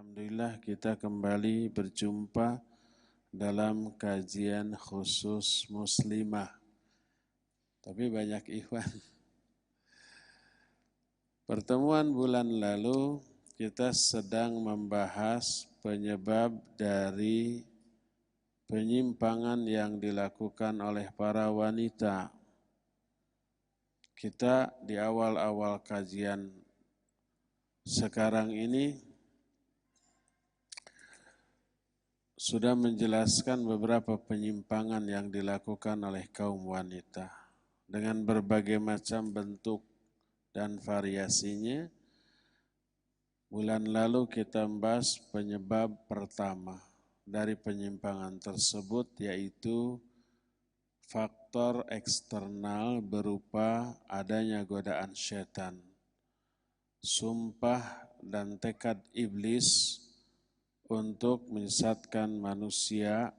Alhamdulillah kita kembali berjumpa dalam kajian khusus muslimah. Tapi banyak ikhwan. Pertemuan bulan lalu kita sedang membahas penyebab dari penyimpangan yang dilakukan oleh para wanita. Kita di awal-awal kajian sekarang ini sudah menjelaskan beberapa penyimpangan yang dilakukan oleh kaum wanita dengan berbagai macam bentuk dan variasinya. Bulan lalu kita membahas penyebab pertama dari penyimpangan tersebut, yaitu faktor eksternal berupa adanya godaan syaitan, sumpah dan tekad iblis untuk menyesatkan manusia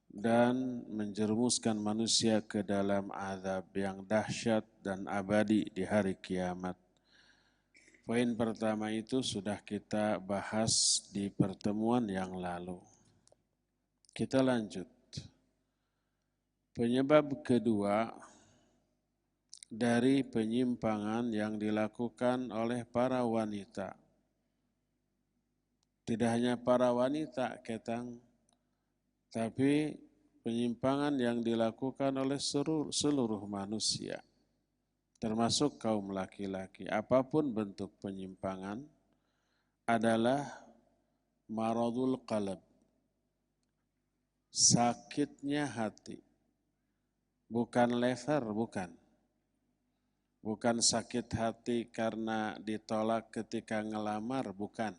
dan menjerumuskan manusia ke dalam azab yang dahsyat dan abadi di hari kiamat. Poin pertama itu sudah kita bahas di pertemuan yang lalu. Kita lanjut. Penyebab kedua dari penyimpangan yang dilakukan oleh para wanita. Tidak hanya para wanita, ketang, tapi penyimpangan yang dilakukan oleh seluruh manusia, termasuk kaum laki-laki. Apapun bentuk penyimpangan adalah maradul qalb, sakitnya hati. Bukan lever, bukan. Bukan sakit hati karena ditolak ketika ngelamar, bukan.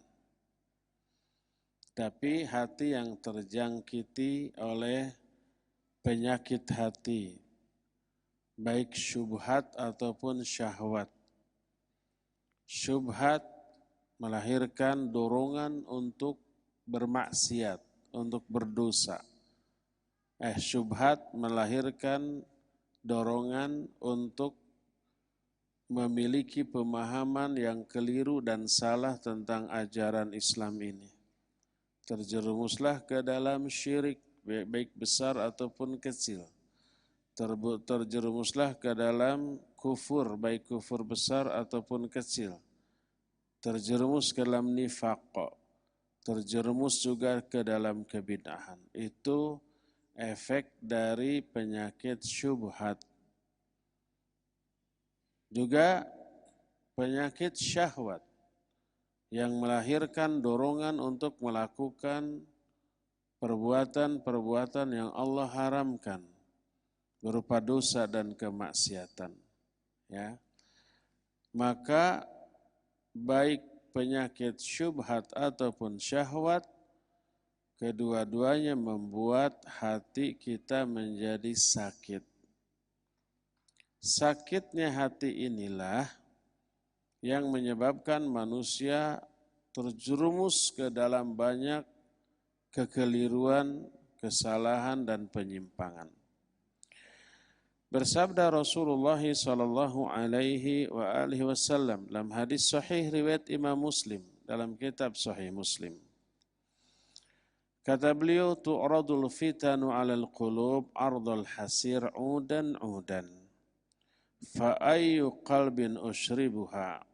Tapi hati yang terjangkiti oleh penyakit hati, baik syubhat ataupun syahwat. Syubhat melahirkan dorongan untuk bermaksiat, untuk berdosa. Syubhat melahirkan dorongan untuk memiliki pemahaman yang keliru dan salah tentang ajaran Islam ini. Terjerumuslah ke dalam syirik, baik besar ataupun kecil. Terjerumuslah ke dalam kufur, baik kufur besar ataupun kecil. Terjerumus ke dalam nifaq, terjerumus juga ke dalam kebid'ahan. Itu efek dari penyakit syubhat. Juga penyakit syahwat yang melahirkan dorongan untuk melakukan perbuatan-perbuatan yang Allah haramkan berupa dosa dan kemaksiatan. Ya. Maka baik penyakit syubhat ataupun syahwat, kedua-duanya membuat hati kita menjadi sakit. Sakitnya hati inilah yang menyebabkan manusia terjerumus ke dalam banyak kekeliruan, kesalahan, dan penyimpangan. Bersabda Rasulullah sallallahu alaihi wasallam dalam hadis sahih riwayat Imam Muslim dalam kitab Sahih Muslim. Kata beliau, tu'radul fitanu 'alal qulub 'ardal hasir 'udan 'udan. Fa ayyu qalbin ushribuha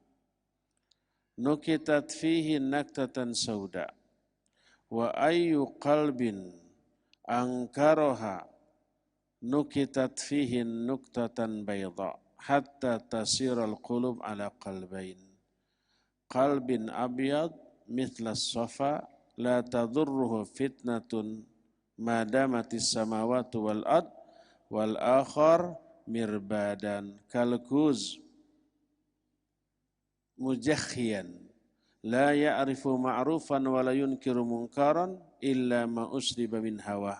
nukitat fihi naktatan sauda wa ayyu qalbin angkaroha nukitat fihi nuktatan bayda hatta tasiral qulub ala qalbain qalbin abyad mithla safa la tadurruhu fitnatun madamatis samawati wal ard wal akhar mirbadan kalkuz mujakhiyan la ya'rifu ma'rufan wa la yunkiru munkaran illa ma usriba min hawa.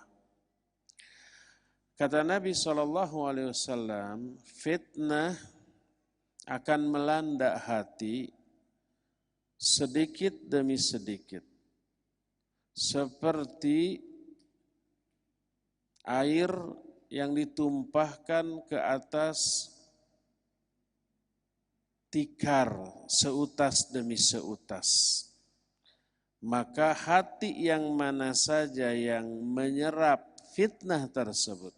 Kata Nabi SAW, fitnah akan melanda hati sedikit demi sedikit, seperti air yang ditumpahkan ke atas tikar seutas demi seutas. maka hati yang mana saja yang menyerap fitnah tersebut,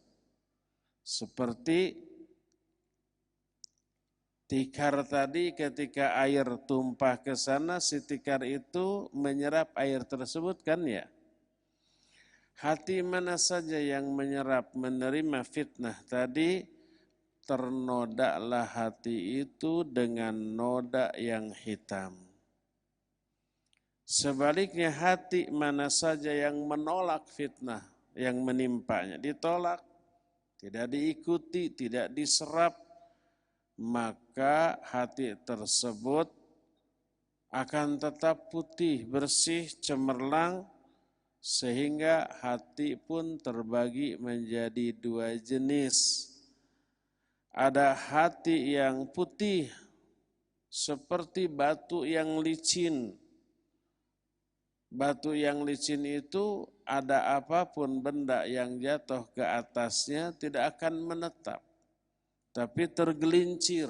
seperti tikar tadi, ketika air tumpah ke sana, si tikar itu menyerap air tersebut kan ya. Hati mana saja yang menyerap, menerima fitnah tadi, ternodaklah hati itu dengan noda yang hitam. Sebaliknya hati mana saja yang menolak fitnah yang menimpanya, ditolak, tidak diikuti, tidak diserap, maka hati tersebut akan tetap putih, bersih, cemerlang, sehingga hati pun terbagi menjadi dua jenis. Ada hati yang putih seperti batu yang licin. Batu yang licin itu ada apapun benda yang jatuh ke atasnya tidak akan menetap, tapi tergelincir.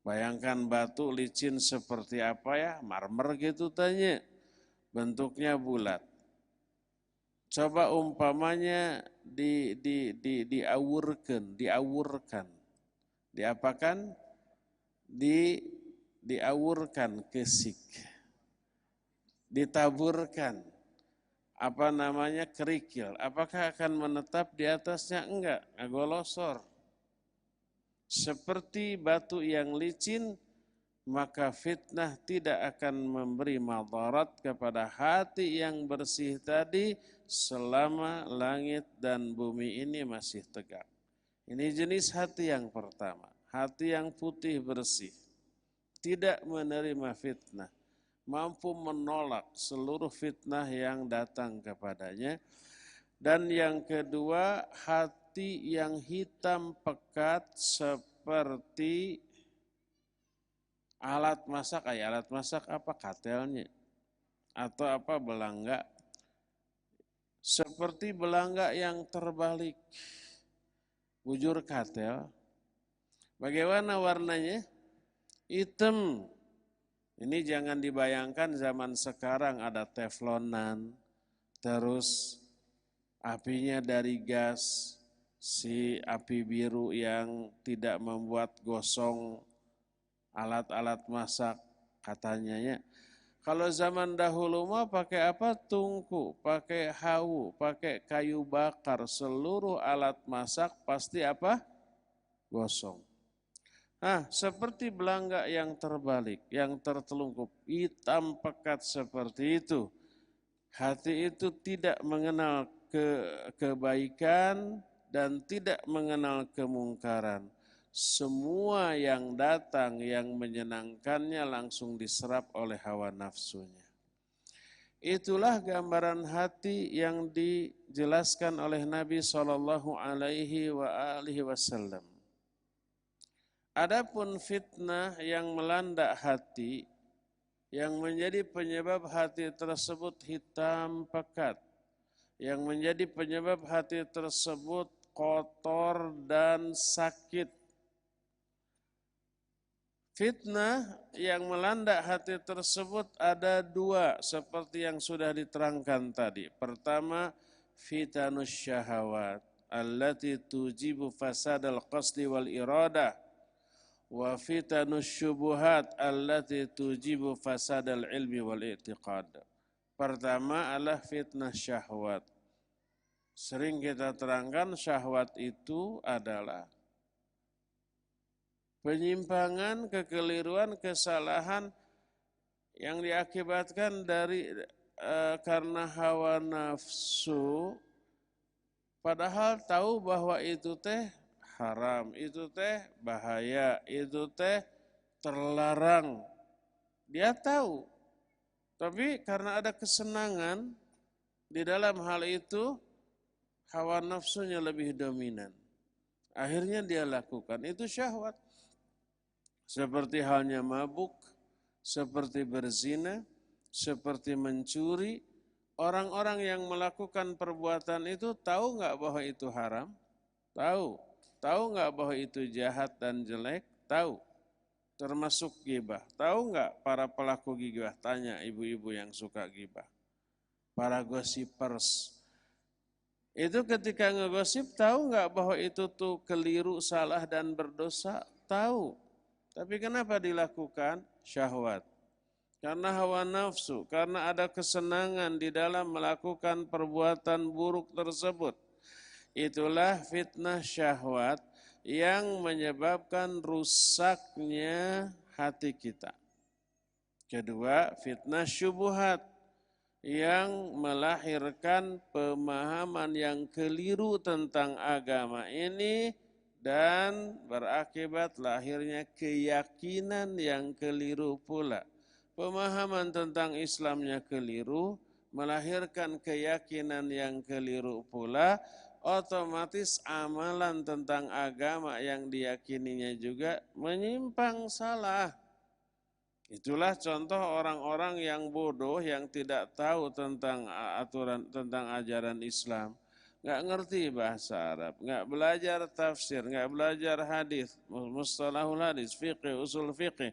Bayangkan batu licin seperti apa ya, marmer gitu tanya, bentuknya bulat. Coba umpamanya diawurkan, diapakan? Diawurkan kesik, ditaburkan, kerikil. Apakah akan menetap di atasnya? Enggak, golosor. Seperti batu yang licin, maka fitnah tidak akan memberi madarat kepada hati yang bersih tadi selama langit dan bumi ini masih tegak. Ini jenis hati yang pertama, hati yang putih bersih, tidak menerima fitnah, mampu menolak seluruh fitnah yang datang kepadanya. Dan yang kedua, hati yang hitam pekat seperti alat masak. Alat masak apa? Katelnya. Atau apa? Belangga. Seperti belangga yang terbalik. Bujur katel. Bagaimana warnanya? Hitam. Ini jangan dibayangkan zaman sekarang ada teflonan, terus apinya dari gas, si api biru yang tidak membuat gosong alat-alat masak katanya ya. Kalau zaman dahulu mah pakai apa? Tungku, pakai hawu, pakai kayu bakar, seluruh alat masak pasti apa? Gosong. Nah, seperti belangga yang terbalik, yang tertelungkup, hitam pekat seperti itu. Hati itu tidak mengenal kebaikan dan tidak mengenal kemungkaran. Semua yang datang yang menyenangkannya langsung diserap oleh hawa nafsunya. Itulah gambaran hati yang dijelaskan oleh Nabi SAW. Adapun fitnah yang melanda hati, yang menjadi penyebab hati tersebut hitam pekat, yang menjadi penyebab hati tersebut kotor dan sakit. Fitnah yang melanda hati tersebut ada dua, seperti yang sudah diterangkan tadi. Pertama, fitanus syahawat, allati tujibu fasadal qasdi wal iradah. Wa fitanus syubuhat allati tujibu fasadal ilmi wal i'tiqad. Pertama adalah fitnah syahwat. Sering kita terangkan syahwat itu adalah penyimpangan, kekeliruan, kesalahan yang diakibatkan dari karena hawa nafsu, padahal tahu bahwa itu teh haram, itu teh bahaya, itu teh terlarang. Dia tahu, tapi karena ada kesenangan di dalam hal itu, hawa nafsunya lebih dominan. Akhirnya dia lakukan, itu syahwat. Seperti halnya mabuk, seperti berzina, seperti mencuri. Orang-orang yang melakukan perbuatan itu tahu nggak bahwa itu haram? Tahu. Tahu nggak bahwa itu jahat dan jelek? Tahu. termasuk gibah. Tahu nggak para pelaku gibah? Tanya ibu-ibu yang suka gibah. Para gossipers. Itu ketika ngegosip tahu nggak bahwa itu tuh keliru, salah dan berdosa? Tahu. Tapi kenapa dilakukan? Syahwat. Karena hawa nafsu, karena ada kesenangan di dalam melakukan perbuatan buruk tersebut. Itulah fitnah syahwat yang menyebabkan rusaknya hati kita. Kedua, fitnah syubhat yang melahirkan pemahaman yang keliru tentang agama ini dan berakibat lahirnya keyakinan yang keliru pula. Pemahaman tentang Islamnya keliru, melahirkan keyakinan yang keliru pula, otomatis amalan tentang agama yang diyakininya juga menyimpang salah. Itulah contoh orang-orang yang bodoh, yang tidak tahu tentang aturan, tentang ajaran Islam. Nggak ngerti bahasa Arab, nggak belajar tafsir, nggak belajar hadis, mustalahul hadis, fiqih, usul fiqih.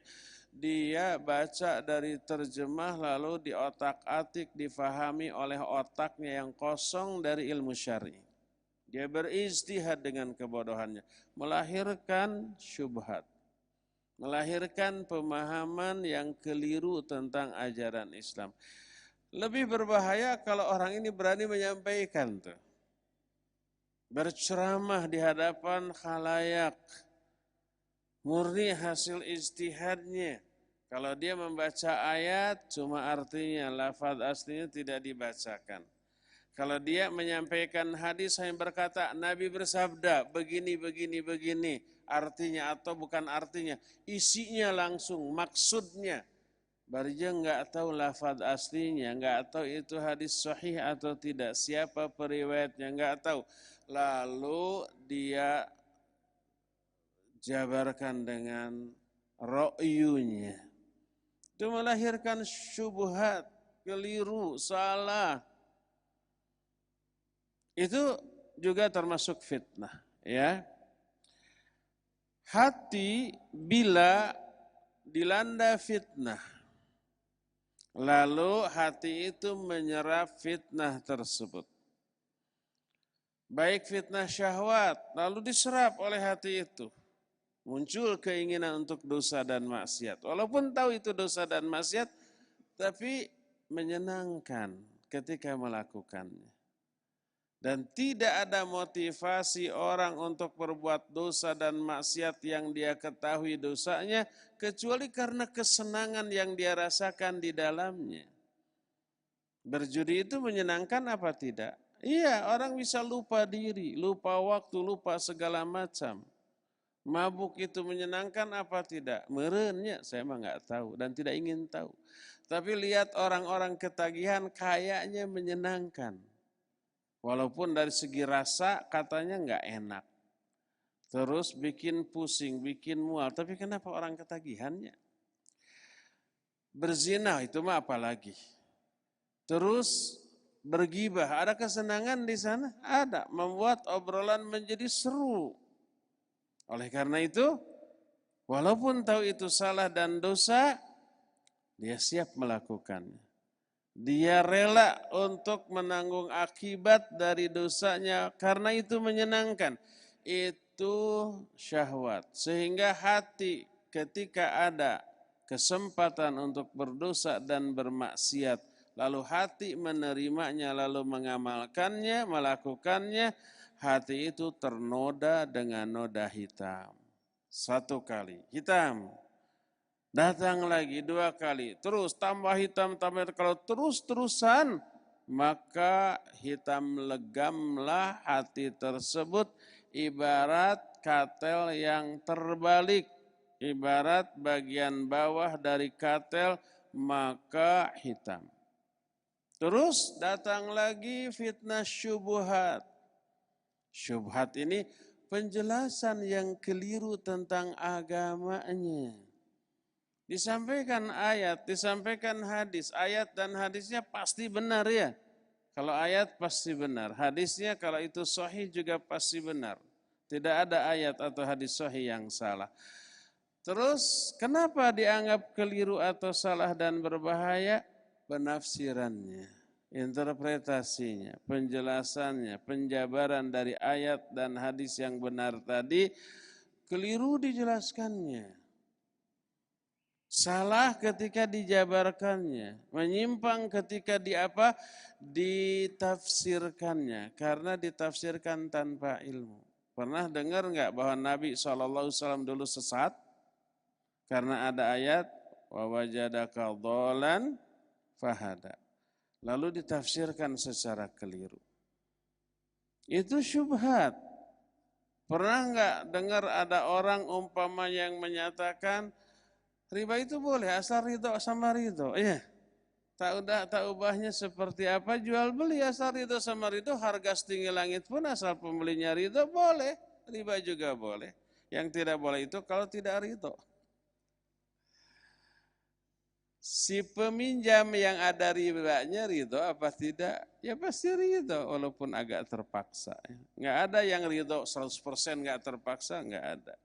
Dia baca dari terjemah lalu diotak-atik, difahami oleh otaknya yang kosong dari ilmu syar'i. Dia berijtihad dengan kebodohannya, melahirkan syubhat, melahirkan pemahaman yang keliru tentang ajaran Islam. Lebih berbahaya kalau orang ini berani menyampaikan tuh. Berceramah di hadapan khalayak, murni hasil ijtihadnya. Kalau dia membaca ayat, cuma artinya, lafaz aslinya tidak dibacakan. Kalau dia menyampaikan hadis, hanya berkata, Nabi bersabda, begini, begini, begini. Artinya atau bukan artinya, isinya langsung, maksudnya. Baru dia nggak tahu lafaz aslinya, nggak tahu itu hadis sahih atau tidak, siapa periwayatnya, nggak tahu. Lalu dia jabarkan dengan ro'yunya. Itu melahirkan syubhat, keliru, salah. Itu juga termasuk fitnah, ya. Hati bila dilanda fitnah, lalu hati itu menyerap fitnah tersebut. Baik fitnah syahwat, lalu diserap oleh hati itu. Muncul keinginan untuk dosa dan maksiat. Walaupun tahu itu dosa dan maksiat, tapi menyenangkan ketika melakukannya. Dan tidak ada motivasi orang untuk berbuat dosa dan maksiat yang dia ketahui dosanya, kecuali karena kesenangan yang dia rasakan di dalamnya. Berjudi itu menyenangkan apa tidak? Iya, orang bisa lupa diri, lupa waktu, lupa segala macam. Mabuk itu menyenangkan apa tidak? Merennya saya mah nggak tahu dan tidak ingin tahu. Tapi lihat orang-orang ketagihan kayaknya menyenangkan. Walaupun dari segi rasa katanya nggak enak. Terus bikin pusing, bikin mual. Tapi kenapa orang ketagihannya? Berzina itu mah apalagi. Terus bergibah, ada kesenangan di sana? Ada, membuat obrolan menjadi seru. Oleh karena itu, walaupun tahu itu salah dan dosa, dia siap melakukannya. Dia rela untuk menanggung akibat dari dosanya karena itu menyenangkan. Itu syahwat. Sehingga hati ketika ada kesempatan untuk berdosa dan bermaksiat, lalu hati menerimanya, lalu mengamalkannya, melakukannya, hati itu ternoda dengan noda hitam. Satu kali, hitam. Datang lagi 2 kali, terus tambah hitam, tambah hitam. Kalau terus-terusan, maka hitam legamlah hati tersebut ibarat katel yang terbalik. Ibarat bagian bawah dari katel, maka hitam. Terus datang lagi fitnah syubhat. Syubhat ini penjelasan yang keliru tentang agamanya. Disampaikan ayat, disampaikan hadis. Ayat dan hadisnya pasti benar ya. Kalau ayat pasti benar. Hadisnya kalau itu sahih juga pasti benar. Tidak ada ayat atau hadis sahih yang salah. Terus kenapa dianggap keliru atau salah dan berbahaya? Penafsirannya, interpretasinya, penjelasannya, penjabaran dari ayat dan hadis yang benar tadi keliru dijelaskannya. Salah ketika dijabarkannya, menyimpang ketika ditafsirkannya, karena ditafsirkan tanpa ilmu. Pernah dengar nggak bahwa Nabi SAW dulu sesat? Karena ada ayat wa wajadaka dhalan fahada. Lalu ditafsirkan secara keliru. Itu syubhat. Pernah nggak dengar ada orang umpama yang menyatakan riba itu boleh asal ridho sama ridho? Iya. Tak ubahnya seperti apa jual beli asal ridho sama ridho, harga setinggi langit pun asal pembelinya ridho boleh. Riba juga boleh. Yang tidak boleh itu kalau tidak ridho. Si peminjam yang ada ribanya ridho apa tidak? Ya pasti ridho walaupun agak terpaksa. Nggak ada yang ridho 100% nggak terpaksa, nggak ada.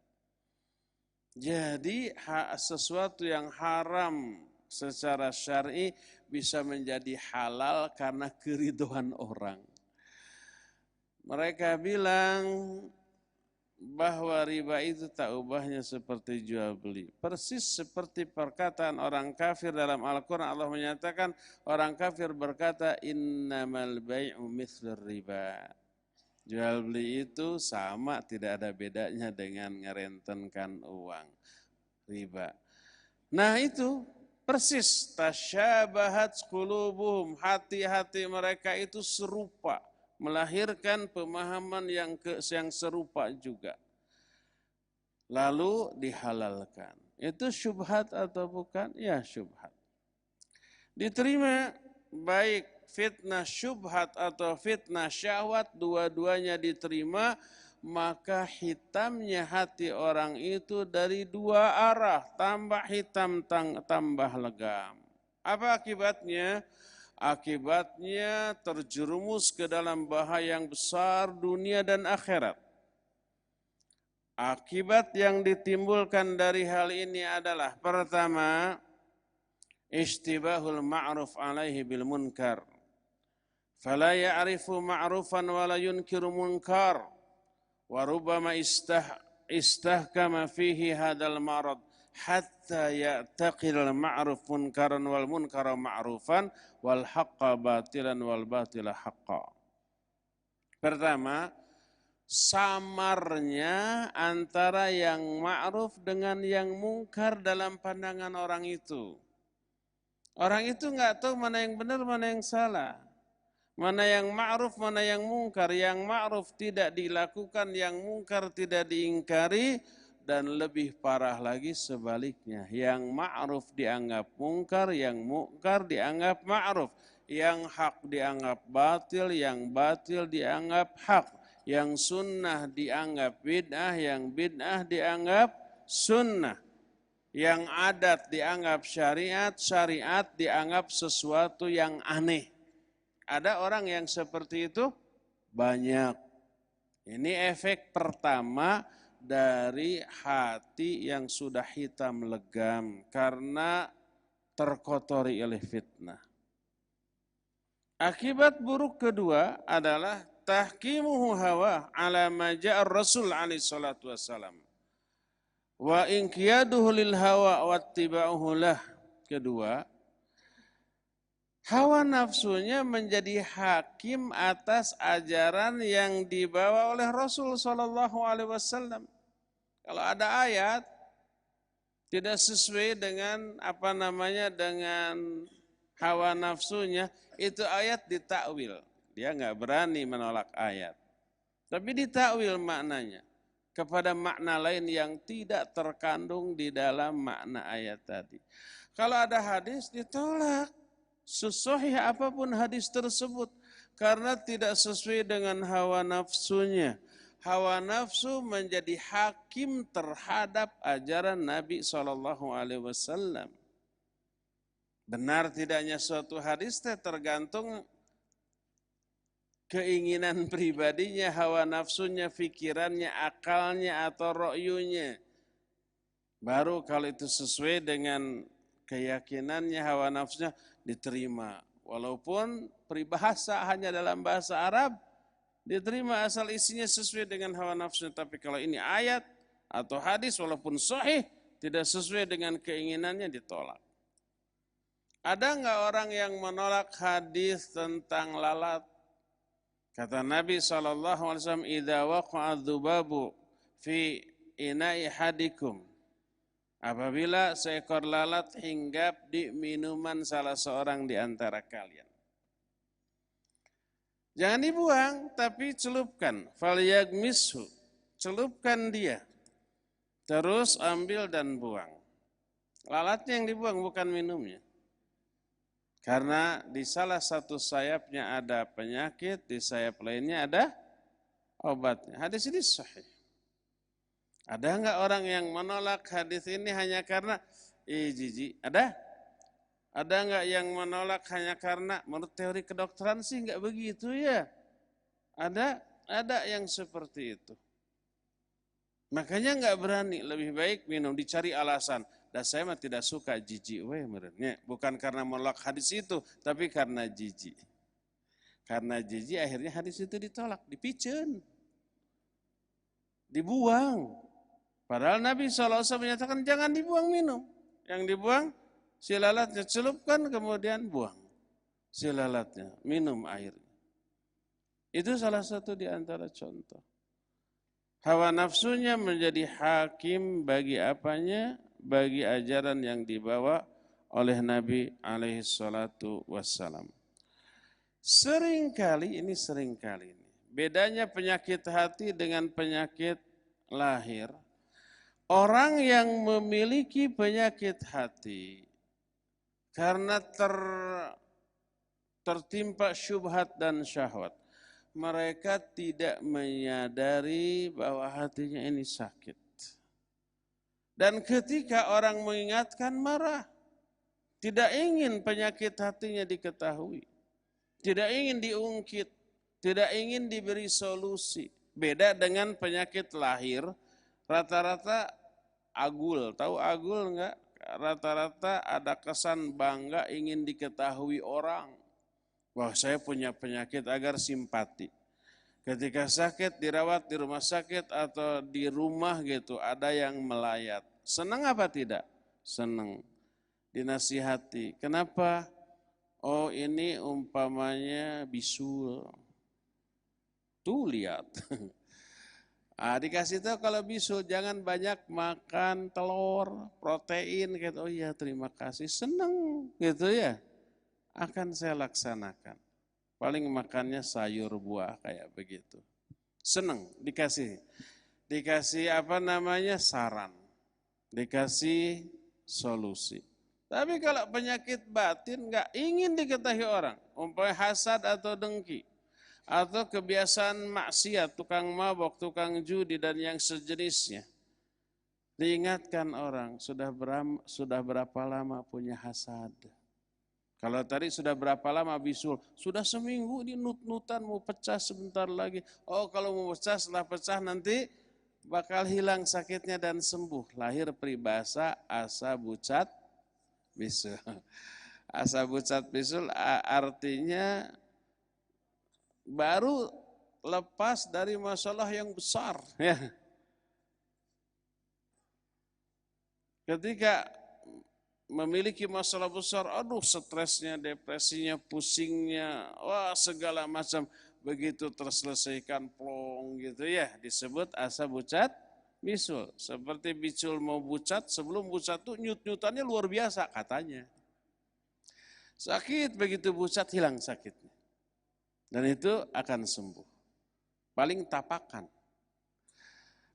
Jadi sesuatu yang haram secara syar'i bisa menjadi halal karena keridhoan orang. Mereka bilang bahwa riba itu tak ubahnya seperti jual beli. Persis seperti perkataan orang kafir dalam Al-Quran. Allah menyatakan orang kafir berkata innamal bai'u mithlur riba. Jual beli itu sama, tidak ada bedanya dengan ngerentenkan uang. Riba. Nah itu persis tasyabahat qulubuhum, hati-hati mereka itu serupa. Melahirkan pemahaman yang serupa juga. Lalu dihalalkan. Itu syubhat atau bukan? Ya syubhat. Diterima baik fitnah syubhat atau fitnah syahwat, dua-duanya diterima, maka hitamnya hati orang itu dari dua arah, tambah hitam, tambah legam. Apa akibatnya? Akibatnya terjerumus ke dalam bahaya yang besar dunia dan akhirat. Akibat yang ditimbulkan dari hal ini adalah pertama, ishtibahul ma'ruf alaihi bil munkar. Fala ya'rifu ma'rufan wa la yunkiru munkar. Wa rubbama istahkama fihi hadal marad. Hatta ya'taqil ma'ruf munkaran wal munkara ma'rufan wal haqqa batilan wal batila haqqa. Pertama, samarnya antara yang ma'ruf dengan yang mungkar dalam pandangan orang itu. Orang itu enggak tahu mana yang benar, mana yang salah. Mana yang ma'ruf, mana yang mungkar. Yang ma'ruf tidak dilakukan, yang mungkar tidak diingkari. Dan lebih parah lagi sebaliknya. Yang ma'ruf dianggap mungkar, yang mungkar dianggap ma'ruf. Yang hak dianggap batil, yang batil dianggap hak. Yang sunnah dianggap bid'ah, yang bid'ah dianggap sunnah. Yang adat dianggap syariat, syariat dianggap sesuatu yang aneh. Ada orang yang seperti itu? Banyak. Ini efek pertama dari hati yang sudah hitam legam karena terkotori oleh fitnah. Akibat buruk kedua adalah tahkimuhu hawa ala maja'ar Rasul alaihi salatu wassalam. Wa inqiyaduhu lil hawa wattiba'uhu lah. Kedua, hawa nafsunya menjadi hakim atas ajaran yang dibawa oleh Rasul sallallahu alaihi wasallam. Kalau ada ayat tidak sesuai dengan dengan hawa nafsunya, itu ayat ditakwil. Dia nggak berani menolak ayat. Tapi ditakwil maknanya kepada makna lain yang tidak terkandung di dalam makna ayat tadi. Kalau ada hadis ditolak, sesahih apapun hadis tersebut, karena tidak sesuai dengan hawa nafsunya. Hawa nafsu menjadi hakim terhadap ajaran Nabi SAW. Benar tidaknya suatu hadis tergantung keinginan pribadinya, hawa nafsunya, fikirannya, akalnya, atau ro'yunya. Baru kalau itu sesuai dengan keyakinannya, hawa nafsunya diterima. Walaupun peribahasa hanya dalam bahasa Arab, diterima asal isinya sesuai dengan hawa nafsunya. Tapi kalau ini ayat atau hadis walaupun sahih, tidak sesuai dengan keinginannya ditolak. Ada enggak orang yang menolak hadis tentang lalat? Kata Nabi SAW, "Idza waqa'a dzubabu fi ina'i hadikum." Apabila seekor lalat hinggap di minuman salah seorang di antara kalian. Jangan dibuang, tapi celupkan. Falyagmishu, celupkan dia. Terus ambil dan buang. Lalatnya yang dibuang, bukan minumnya. Karena di salah satu sayapnya ada penyakit, di sayap lainnya ada obatnya. Hadis ini sahih. Ada enggak orang yang menolak hadis ini hanya karena jijik? Ada? Ada enggak yang menolak hanya karena menurut teori kedokteran sih enggak begitu ya? Ada yang seperti itu. Makanya enggak berani, lebih baik minum, dicari alasan. Dan saya mah tidak suka jijik bukan karena menolak hadis itu, tapi karena jijik. Karena jijik akhirnya hadis itu ditolak, dipicen, dibuang. Padahal Nabi SAW menyatakan jangan dibuang minum. Yang dibuang si lalatnya, celupkan kemudian buang si lalatnya, minum airnya. Itu salah satu di antara contoh. Hawa nafsunya menjadi hakim bagi apanya? Bagi ajaran yang dibawa oleh Nabi alaihi salatu wassalam. Seringkali, bedanya penyakit hati dengan penyakit lahir. Orang yang memiliki penyakit hati karena tertimpa syubhat dan syahwat, mereka tidak menyadari bahwa hatinya ini sakit. Dan ketika orang mengingatkan marah, tidak ingin penyakit hatinya diketahui, tidak ingin diungkit, tidak ingin diberi solusi. Beda dengan penyakit lahir, rata-rata agul, tahu agul enggak? Rata-rata ada kesan bangga ingin diketahui orang. Wah, saya punya penyakit agar simpati. Ketika sakit dirawat di rumah sakit atau di rumah gitu, ada yang melayat. Senang apa tidak? Senang. Dinasihati. Kenapa? Oh, ini umpamanya bisul. Tuh lihat. Dikasih tahu kalau bisul jangan banyak makan telur, protein gitu. Oh iya, terima kasih. Senang gitu ya. Akan saya laksanakan. Paling makannya sayur buah kayak begitu. Senang dikasih saran, dikasih solusi. Tapi kalau penyakit batin nggak ingin diketahui orang, umpamanya hasad atau dengki, atau kebiasaan maksiat, tukang mabok, tukang judi dan yang sejenisnya. Diingatkan orang, sudah berapa lama punya hasad? Kalau tadi sudah berapa lama bisul? Sudah seminggu ini nut-nutan mau pecah sebentar lagi. Oh, kalau mau pecah, setelah pecah nanti bakal hilang sakitnya dan sembuh. Lahir peribahasa asa bucat bisul. Asa bucat bisul artinya baru lepas dari masalah yang besar. Ya. Ketika memiliki masalah besar, aduh stresnya, depresinya, pusingnya, wah segala macam. Begitu terselesaikan plong gitu ya, disebut asa bucat bisul. Seperti bisul mau bucat, sebelum bucat tuh nyut-nyutannya luar biasa katanya. Sakit, begitu bucat hilang sakitnya. Dan itu akan sembuh. Paling tapakan.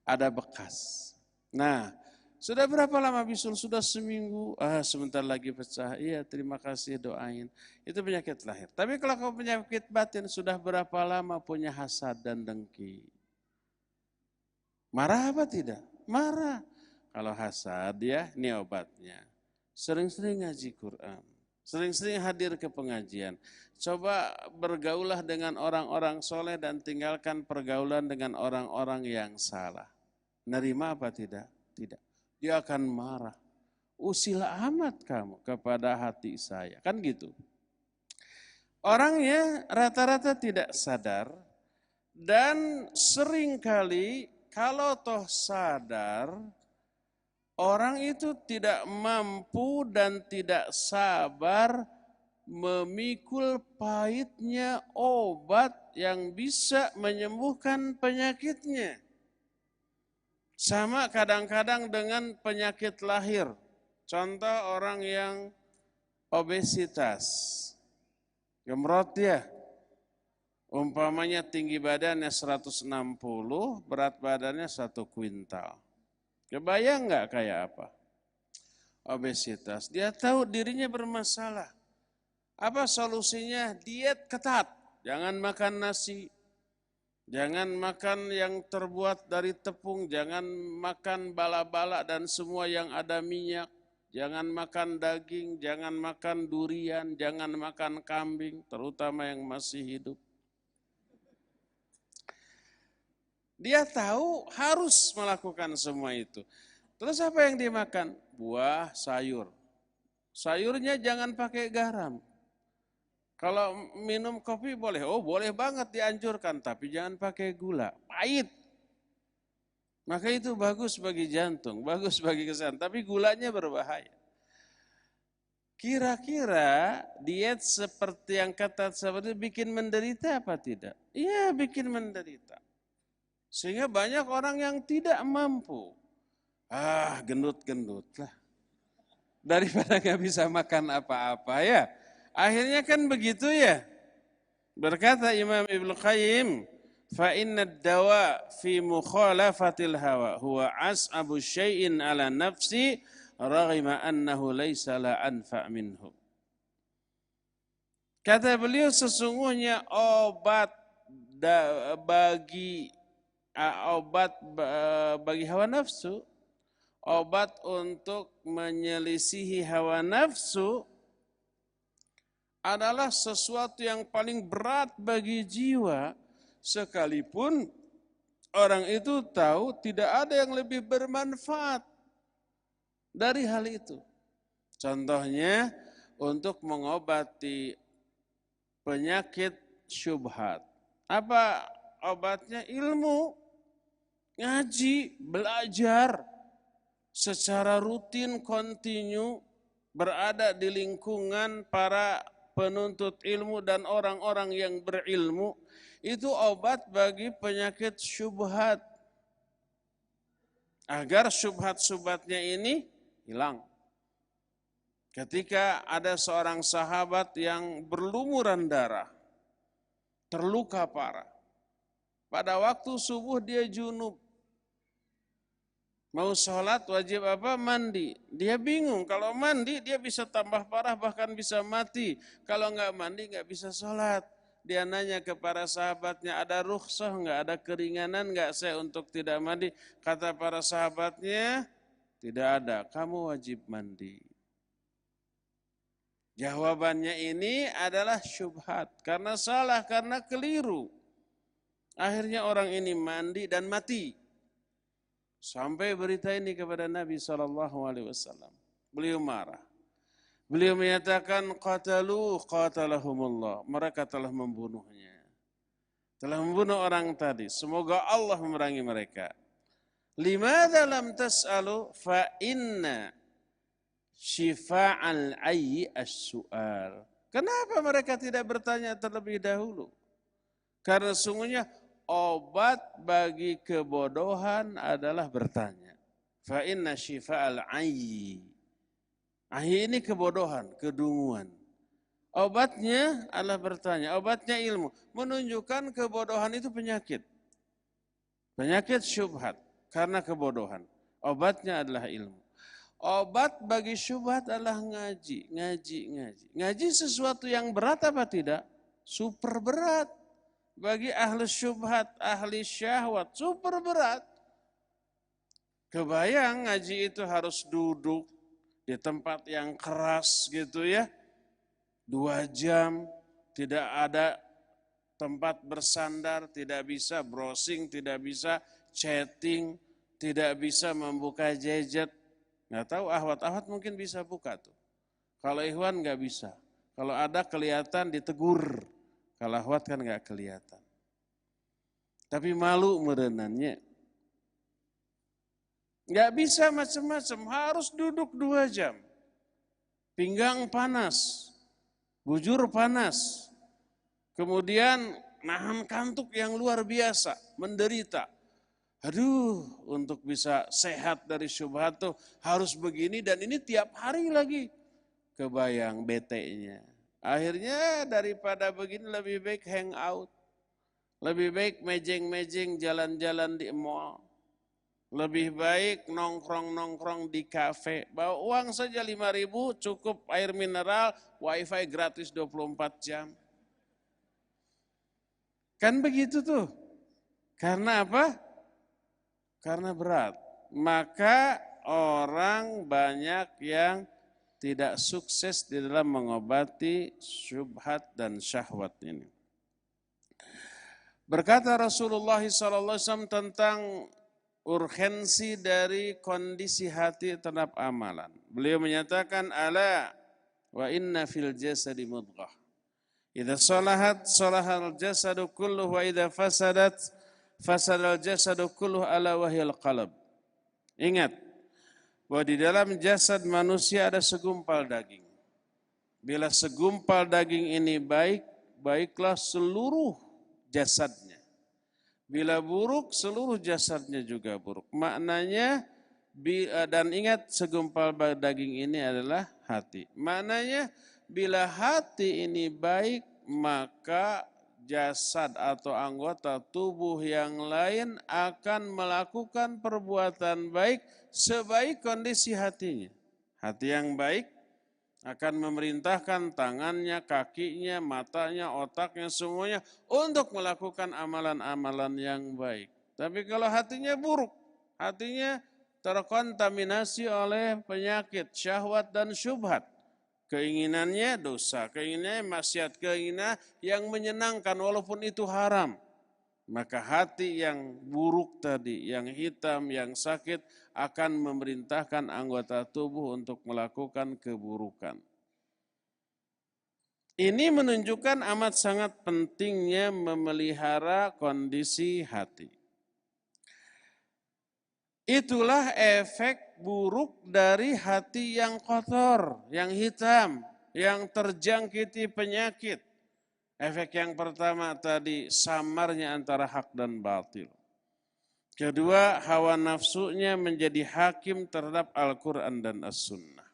Ada bekas. Nah, sudah berapa lama bisul? Sudah seminggu. Sebentar lagi pecah. Iya, terima kasih doain. Itu penyakit lahir. Tapi kalau penyakit batin, sudah berapa lama punya hasad dan dengki? Marah apa tidak? Marah. Kalau hasad ya, ini obatnya. Sering-sering ngaji Quran. Sering-sering hadir ke pengajian. Coba bergaulah dengan orang-orang soleh dan tinggalkan pergaulan dengan orang-orang yang salah. Nerima apa tidak? Tidak. Dia akan marah. Usil amat kamu kepada hati saya. Kan gitu. Orangnya rata-rata tidak sadar dan seringkali kalau toh sadar, orang itu tidak mampu dan tidak sabar memikul pahitnya obat yang bisa menyembuhkan penyakitnya. Sama kadang-kadang dengan penyakit lahir. Contoh orang yang obesitas, gemrot dia, umpamanya tinggi badannya 160, berat badannya 1 kuintal. Kebayang nggak kayak apa? Obesitas. Dia tahu dirinya bermasalah. Apa solusinya? Diet ketat. Jangan makan nasi. Jangan makan yang terbuat dari tepung. Jangan makan bala-bala dan semua yang ada minyak. Jangan makan daging. Jangan makan durian. Jangan makan kambing. Terutama yang masih hidup. Dia tahu harus melakukan semua itu. Terus apa yang dimakan? Buah, sayur. Sayurnya jangan pakai garam. Kalau minum kopi boleh, oh boleh banget dianjurkan, tapi jangan pakai gula, pahit. Maka itu bagus bagi jantung, bagus bagi kesehatan, tapi gulanya berbahaya. Kira-kira diet seperti yang kata seperti bikin menderita apa tidak? Iya, bikin menderita. Sehingga banyak orang yang tidak mampu. Gendut-gendut lah. Daripada gak bisa makan apa-apa ya. Akhirnya kan begitu ya. Berkata Imam Ibnu Qayyim, fa inna dawa fi mukhalafatil hawa huwa as'abu syai'in ala nafsi raghima annahu laysa la anfa' minhu. Kata beliau sesungguhnya obat bagi hawa nafsu, obat untuk menyelisihi hawa nafsu adalah sesuatu yang paling berat bagi jiwa, sekalipun orang itu tahu tidak ada yang lebih bermanfaat dari hal itu. Contohnya untuk mengobati penyakit syubhat. Apa obatnya? Ilmu. Ngaji, belajar secara rutin, kontinu, berada di lingkungan para penuntut ilmu dan orang-orang yang berilmu, itu obat bagi penyakit syubhat. Agar syubhat-syubhatnya ini hilang. Ketika ada seorang sahabat yang berlumuran darah, terluka parah. Pada waktu subuh dia junub. Mau sholat wajib apa? Mandi. Dia bingung, kalau mandi dia bisa tambah parah bahkan bisa mati. Kalau nggak mandi nggak bisa sholat. Dia nanya ke para sahabatnya, ada rukhsah nggak, ada keringanan nggak saya untuk tidak mandi? Kata para sahabatnya, tidak ada, kamu wajib mandi. Jawabannya ini adalah syubhat, karena salah, karena keliru. Akhirnya orang ini mandi dan mati. Sampai berita ini kepada Nabi SAW. Beliau marah. Beliau menyatakan, qatalahumullah. Mereka telah membunuhnya. Telah membunuh orang tadi. Semoga Allah memerangi mereka. Limadha lam tas'alu fa inna syifa'al ayyi as-su'al. Kenapa mereka tidak bertanya terlebih dahulu? Karena sungguhnya obat bagi kebodohan adalah bertanya. Fa inna syifa'al ayyi. Ayyi ini kebodohan, kedunguan. Obatnya adalah bertanya, obatnya ilmu. Menunjukkan kebodohan itu penyakit. Penyakit syubhat karena kebodohan. Obatnya adalah ilmu. Obat bagi syubhat adalah ngaji. Ngaji sesuatu yang berat apa tidak? Super berat. Bagi ahli syubhat, ahli syahwat, super berat. Kebayang ngaji itu harus duduk di tempat yang keras gitu ya. 2 jam, tidak ada tempat bersandar, tidak bisa browsing, tidak bisa chatting, tidak bisa membuka gadget. Nggak tahu ahwat mungkin bisa buka tuh. Kalau ikhwan nggak bisa. Kalau ada kelihatan ditegur. Kalau ahwat kan nggak kelihatan. Tapi malu merenannya. Nggak bisa macam-macam, harus duduk 2 jam. Pinggang panas, bujur panas. Kemudian nahan kantuk yang luar biasa, menderita. Aduh, untuk bisa sehat dari syubhat tuh harus begini dan ini tiap hari lagi. Kebayang bete-nya. Akhirnya daripada begini lebih baik hangout. Lebih baik mejeng-mejeng jalan-jalan di mall. Lebih baik nongkrong-nongkrong di kafe. Bawa uang saja 5.000 cukup air mineral, wifi gratis 24 jam. Kan begitu tuh. Karena apa? Karena berat. Maka orang banyak yang tidak sukses di dalam mengobati syubhat dan syahwat ini. Berkata Rasulullah SAW tentang urgensi dari kondisi hati terhadap amalan. Beliau menyatakan, ala wa inna fil jasadi mudghah. Idza salahat salahal jasadu kulluhu wa idza fasadat fasadal jasadu kulluhu ala wahyal qalb. Ingat bahwa di dalam jasad manusia ada segumpal daging. Bila segumpal daging ini baik, baiklah seluruh jasadnya. Bila buruk, seluruh jasadnya juga buruk. Maknanya, dan ingat segumpal daging ini adalah hati. Maknanya, bila hati ini baik, maka jasad atau anggota tubuh yang lain akan melakukan perbuatan baik sebaik kondisi hatinya. Hati yang baik akan memerintahkan tangannya, kakinya, matanya, otaknya, semuanya untuk melakukan amalan-amalan yang baik. Tapi kalau hatinya buruk, hatinya terkontaminasi oleh penyakit, syahwat dan syubhat. Keinginannya dosa, keinginannya maksiat, keinginan yang menyenangkan walaupun itu haram. Maka hati yang buruk tadi, yang hitam, yang sakit akan memerintahkan anggota tubuh untuk melakukan keburukan. Ini menunjukkan amat sangat pentingnya memelihara kondisi hati. Itulah efek buruk dari hati yang kotor, yang hitam, yang terjangkiti penyakit. Efek yang pertama tadi samarnya antara hak dan batil. Kedua, hawa nafsunya menjadi hakim terhadap Al-Quran dan As-Sunnah.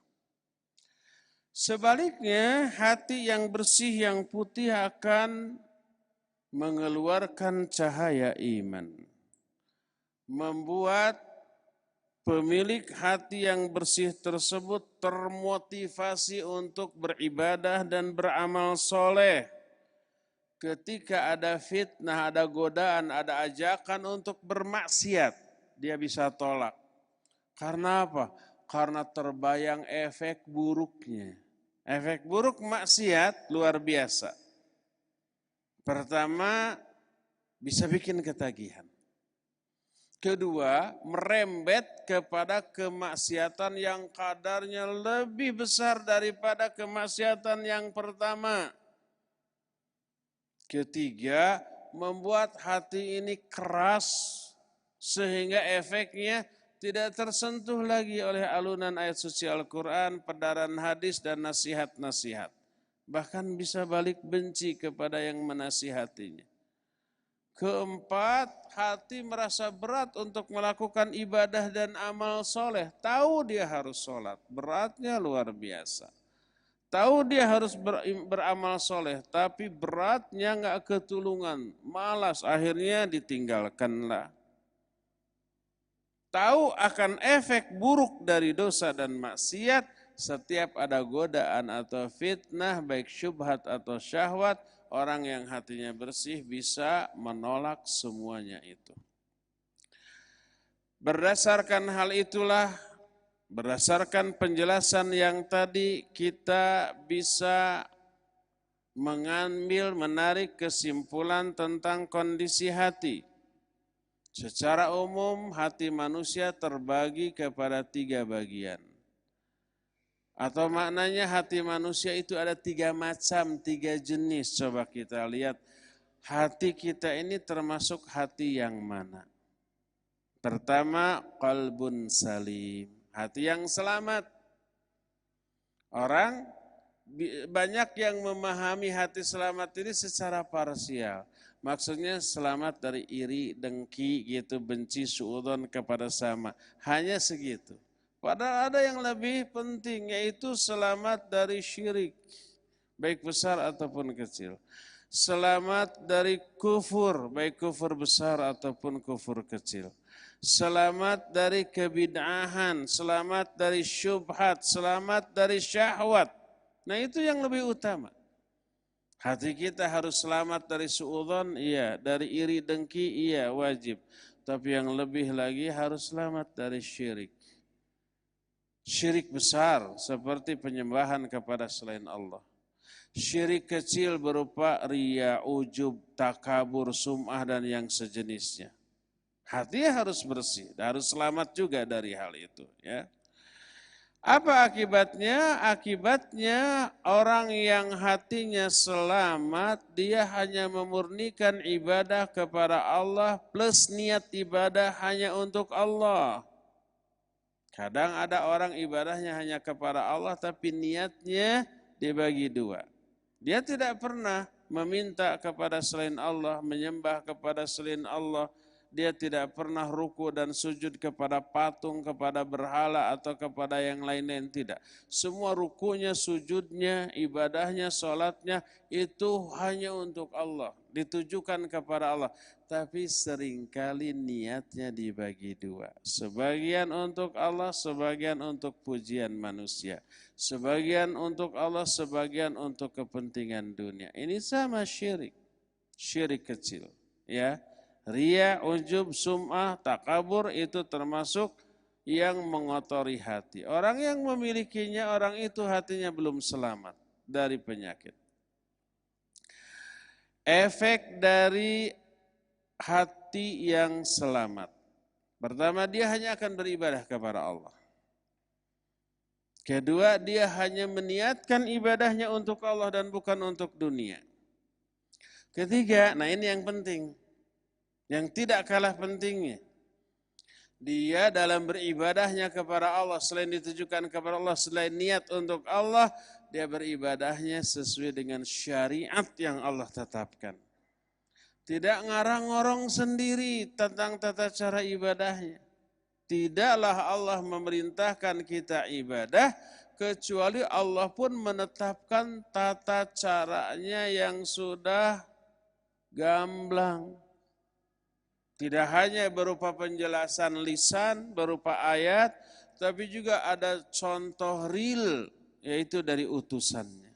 Sebaliknya, hati yang bersih, yang putih akan mengeluarkan cahaya iman. Membuat pemilik hati yang bersih tersebut termotivasi untuk beribadah dan beramal soleh. Ketika ada fitnah, ada godaan, ada ajakan untuk bermaksiat, dia bisa tolak. Karena apa? Karena terbayang efek buruknya. Efek buruk maksiat luar biasa. Pertama, bisa bikin ketagihan. Kedua, merembet kepada kemaksiatan yang kadarnya lebih besar daripada kemaksiatan yang pertama. Ketiga, membuat hati ini keras sehingga efeknya tidak tersentuh lagi oleh alunan ayat suci Al-Quran, pedaran hadis dan nasihat-nasihat. Bahkan bisa balik benci kepada yang menasihatinya. Keempat, hati merasa berat untuk melakukan ibadah dan amal soleh. Tahu dia harus sholat, beratnya luar biasa. Tahu dia harus beramal soleh, tapi beratnya nggak ketulungan, malas, akhirnya ditinggalkanlah. Tahu akan efek buruk dari dosa dan maksiat, setiap ada godaan atau fitnah, baik syubhat atau syahwat, orang yang hatinya bersih bisa menolak semuanya itu. Berdasarkan hal itulah, berdasarkan penjelasan yang tadi, kita bisa mengambil, menarik kesimpulan tentang kondisi hati. Secara umum hati manusia terbagi kepada 3 bagian. Atau maknanya hati manusia itu ada 3 macam, 3 jenis. Coba kita lihat hati kita ini termasuk hati yang mana? Pertama, qalbun salim, hati yang selamat. Orang banyak yang memahami hati selamat ini secara parsial. Maksudnya selamat dari iri, dengki, gitu, benci, suudzon kepada sama. Hanya segitu. Padahal ada yang lebih penting, yaitu selamat dari syirik, baik besar ataupun kecil. Selamat dari kufur, baik kufur besar ataupun kufur kecil. Selamat dari kebid'ahan, selamat dari syubhat, selamat dari syahwat. Nah itu yang lebih utama. Hati kita harus selamat dari suudzon, iya. Dari iri dengki, iya, wajib. Tapi yang lebih lagi harus selamat dari syirik. Syirik besar seperti penyembahan kepada selain Allah. Syirik kecil berupa riya, ujub, takabur, sum'ah dan yang sejenisnya. Hati harus bersih, harus selamat juga dari hal itu. Ya. Apa akibatnya? Akibatnya orang yang hatinya selamat, dia hanya memurnikan ibadah kepada Allah plus niat ibadah hanya untuk Allah. Kadang ada orang ibadahnya hanya kepada Allah tapi niatnya dibagi 2. Dia tidak pernah meminta kepada selain Allah, menyembah kepada selain Allah. Dia tidak pernah ruku dan sujud kepada patung, kepada berhala atau kepada yang lain-lain, tidak. Semua rukunya, sujudnya, ibadahnya, sholatnya itu hanya untuk Allah, ditujukan kepada Allah. Tapi seringkali niatnya dibagi 2. Sebagian untuk Allah, sebagian untuk pujian manusia. Sebagian untuk Allah, sebagian untuk kepentingan dunia. Ini sama syirik. Syirik kecil. Ya, riya, ujub, sum'ah, takabur itu termasuk yang mengotori hati. Orang yang memilikinya, orang itu hatinya belum selamat dari penyakit. Efek dari hati yang selamat. Pertama, dia hanya akan beribadah kepada Allah. Kedua, dia hanya meniatkan ibadahnya untuk Allah dan bukan untuk dunia. Ketiga, nah ini yang penting, yang tidak kalah pentingnya. Dia dalam beribadahnya kepada Allah, selain ditujukan kepada Allah, selain niat untuk Allah, dia beribadahnya sesuai dengan syariat yang Allah tetapkan. Tidak ngarang-ngorong sendiri tentang tata cara ibadahnya. Tidaklah Allah memerintahkan kita ibadah, kecuali Allah pun menetapkan tata caranya yang sudah gamblang. Tidak hanya berupa penjelasan lisan, berupa ayat, tapi juga ada contoh real, yaitu dari utusannya.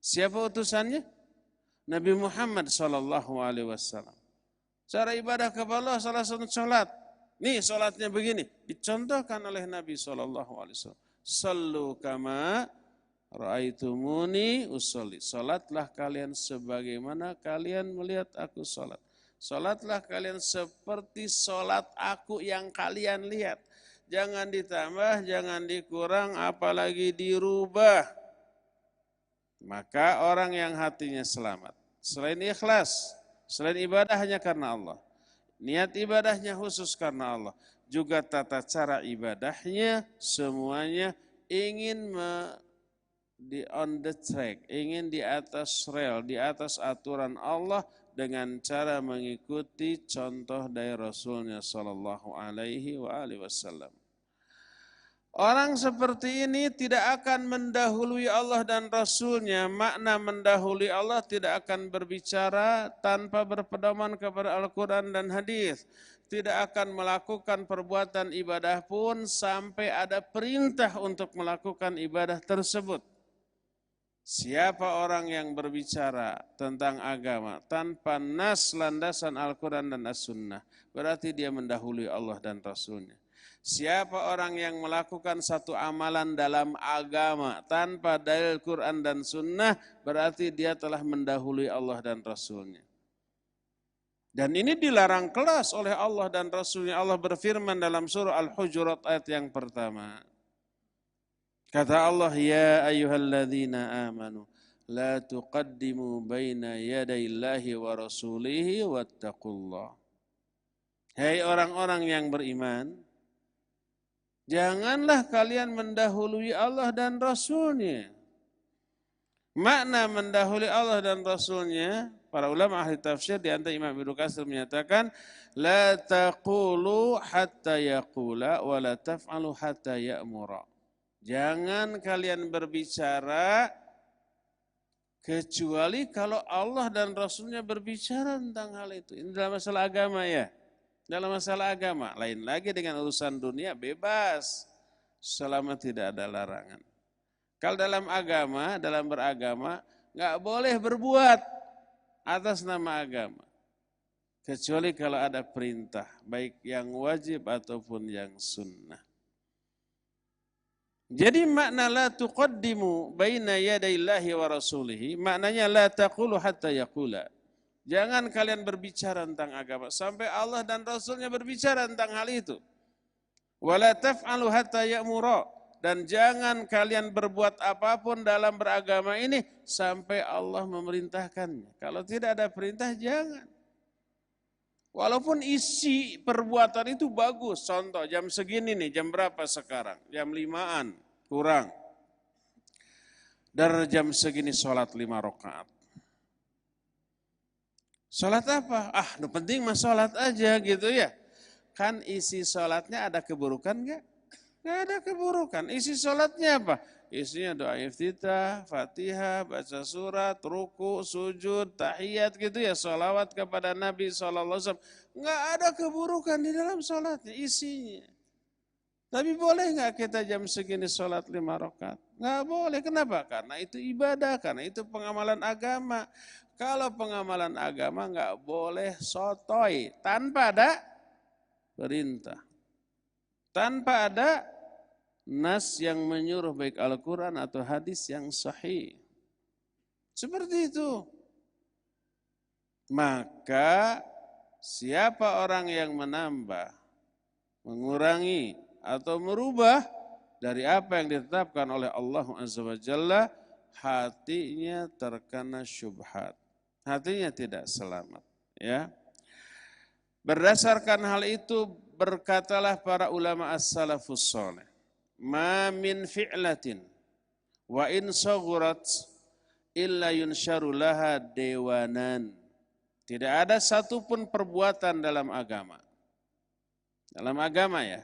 Siapa utusannya? Nabi Muhammad SAW. Cara ibadah kepada Allah salah satu sholat. Nih sholatnya begini. Dicontohkan oleh Nabi SAW. Sallu kama ra'aitumuni usolli. Sholatlah kalian sebagaimana kalian melihat aku sholat. Sholatlah kalian seperti sholat aku yang kalian lihat. Jangan ditambah, jangan dikurang, apalagi dirubah. Maka orang yang hatinya selamat, selain ikhlas, selain ibadah hanya karena Allah, niat ibadahnya khusus karena Allah, juga tata cara ibadahnya semuanya ingin di on the track, ingin di atas rel, di atas aturan Allah dengan cara mengikuti contoh dari Rasulnya Sallallahu Alaihi Wasallam. Orang seperti ini tidak akan mendahului Allah dan Rasulnya. Makna mendahului Allah tidak akan berbicara tanpa berpedoman kepada Al-Quran dan hadis. Tidak akan melakukan perbuatan ibadah pun sampai ada perintah untuk melakukan ibadah tersebut. Siapa orang yang berbicara tentang agama tanpa nas landasan Al-Quran dan As-Sunnah, berarti dia mendahului Allah dan Rasulnya. Siapa orang yang melakukan satu amalan dalam agama tanpa dalil Quran dan Sunnah, berarti dia telah mendahului Allah dan Rasulnya. Dan ini dilarang keras oleh Allah dan Rasulnya. Allah berfirman dalam surah Al-Hujurat ayat yang pertama. Kata Allah, ya ayyuhalladzina amanu, la tuqaddimu baina yadayillahi wa rasulihi wattaqullah. Hai orang-orang yang beriman, janganlah kalian mendahului Allah dan Rasulnya. Makna mendahului Allah dan Rasulnya, para ulama ahli tafsir di antara Imam Ibnu Katsir menyatakan, la taqulu hatta yaqula wa la taf'alu hatta ya'mura. Jangan kalian berbicara kecuali kalau Allah dan Rasulnya berbicara tentang hal itu. Ini dalam masalah agama ya. Dalam masalah agama, lain lagi dengan urusan dunia bebas selama tidak ada larangan. Kalau dalam agama, dalam beragama, nggak boleh berbuat atas nama agama. Kecuali kalau ada perintah, baik yang wajib ataupun yang sunnah. Jadi makna la tuqaddimu baina yadayillahi wa rasulihi, maknanya la taqulu hatta yaqula. Jangan kalian berbicara tentang agama sampai Allah dan Rasulnya berbicara tentang hal itu. Wala taf'alu hatta ya'mura. Dan jangan kalian berbuat apapun dalam beragama ini sampai Allah memerintahkannya. Kalau tidak ada perintah, jangan. Walaupun isi perbuatan itu bagus. Contoh, jam segini nih, jam berapa sekarang? Jam 5-an, kurang. Dari jam segini sholat 5 rakaat. Sholat apa? Penting mah sholat aja gitu ya. Kan isi sholatnya ada keburukan enggak? Enggak ada keburukan. Isi sholatnya apa? Isinya doa iftitah, fatihah, baca surat, ruku, sujud, tahiyat gitu ya. Sholawat kepada Nabi SAW. Enggak ada keburukan di dalam sholatnya, isinya. Tapi boleh enggak kita jam segini sholat 5 rakaat? Enggak boleh. Kenapa? Karena itu ibadah, karena itu pengamalan agama. Kalau pengamalan agama enggak boleh sotoy tanpa ada perintah. Tanpa ada nas yang menyuruh baik Al-Quran atau hadis yang sahih. Seperti itu. Maka siapa orang yang menambah, mengurangi atau merubah dari apa yang ditetapkan oleh Allah Azza wa Jalla, hatinya terkena syubhat. Hatinya tidak selamat. Ya. Berdasarkan hal itu berkatalah para ulama as-salafus salih, ma min fi'latin wa in saghurat illa yunsharu laha dewanan. Tidak ada satupun perbuatan dalam agama. Dalam agama ya.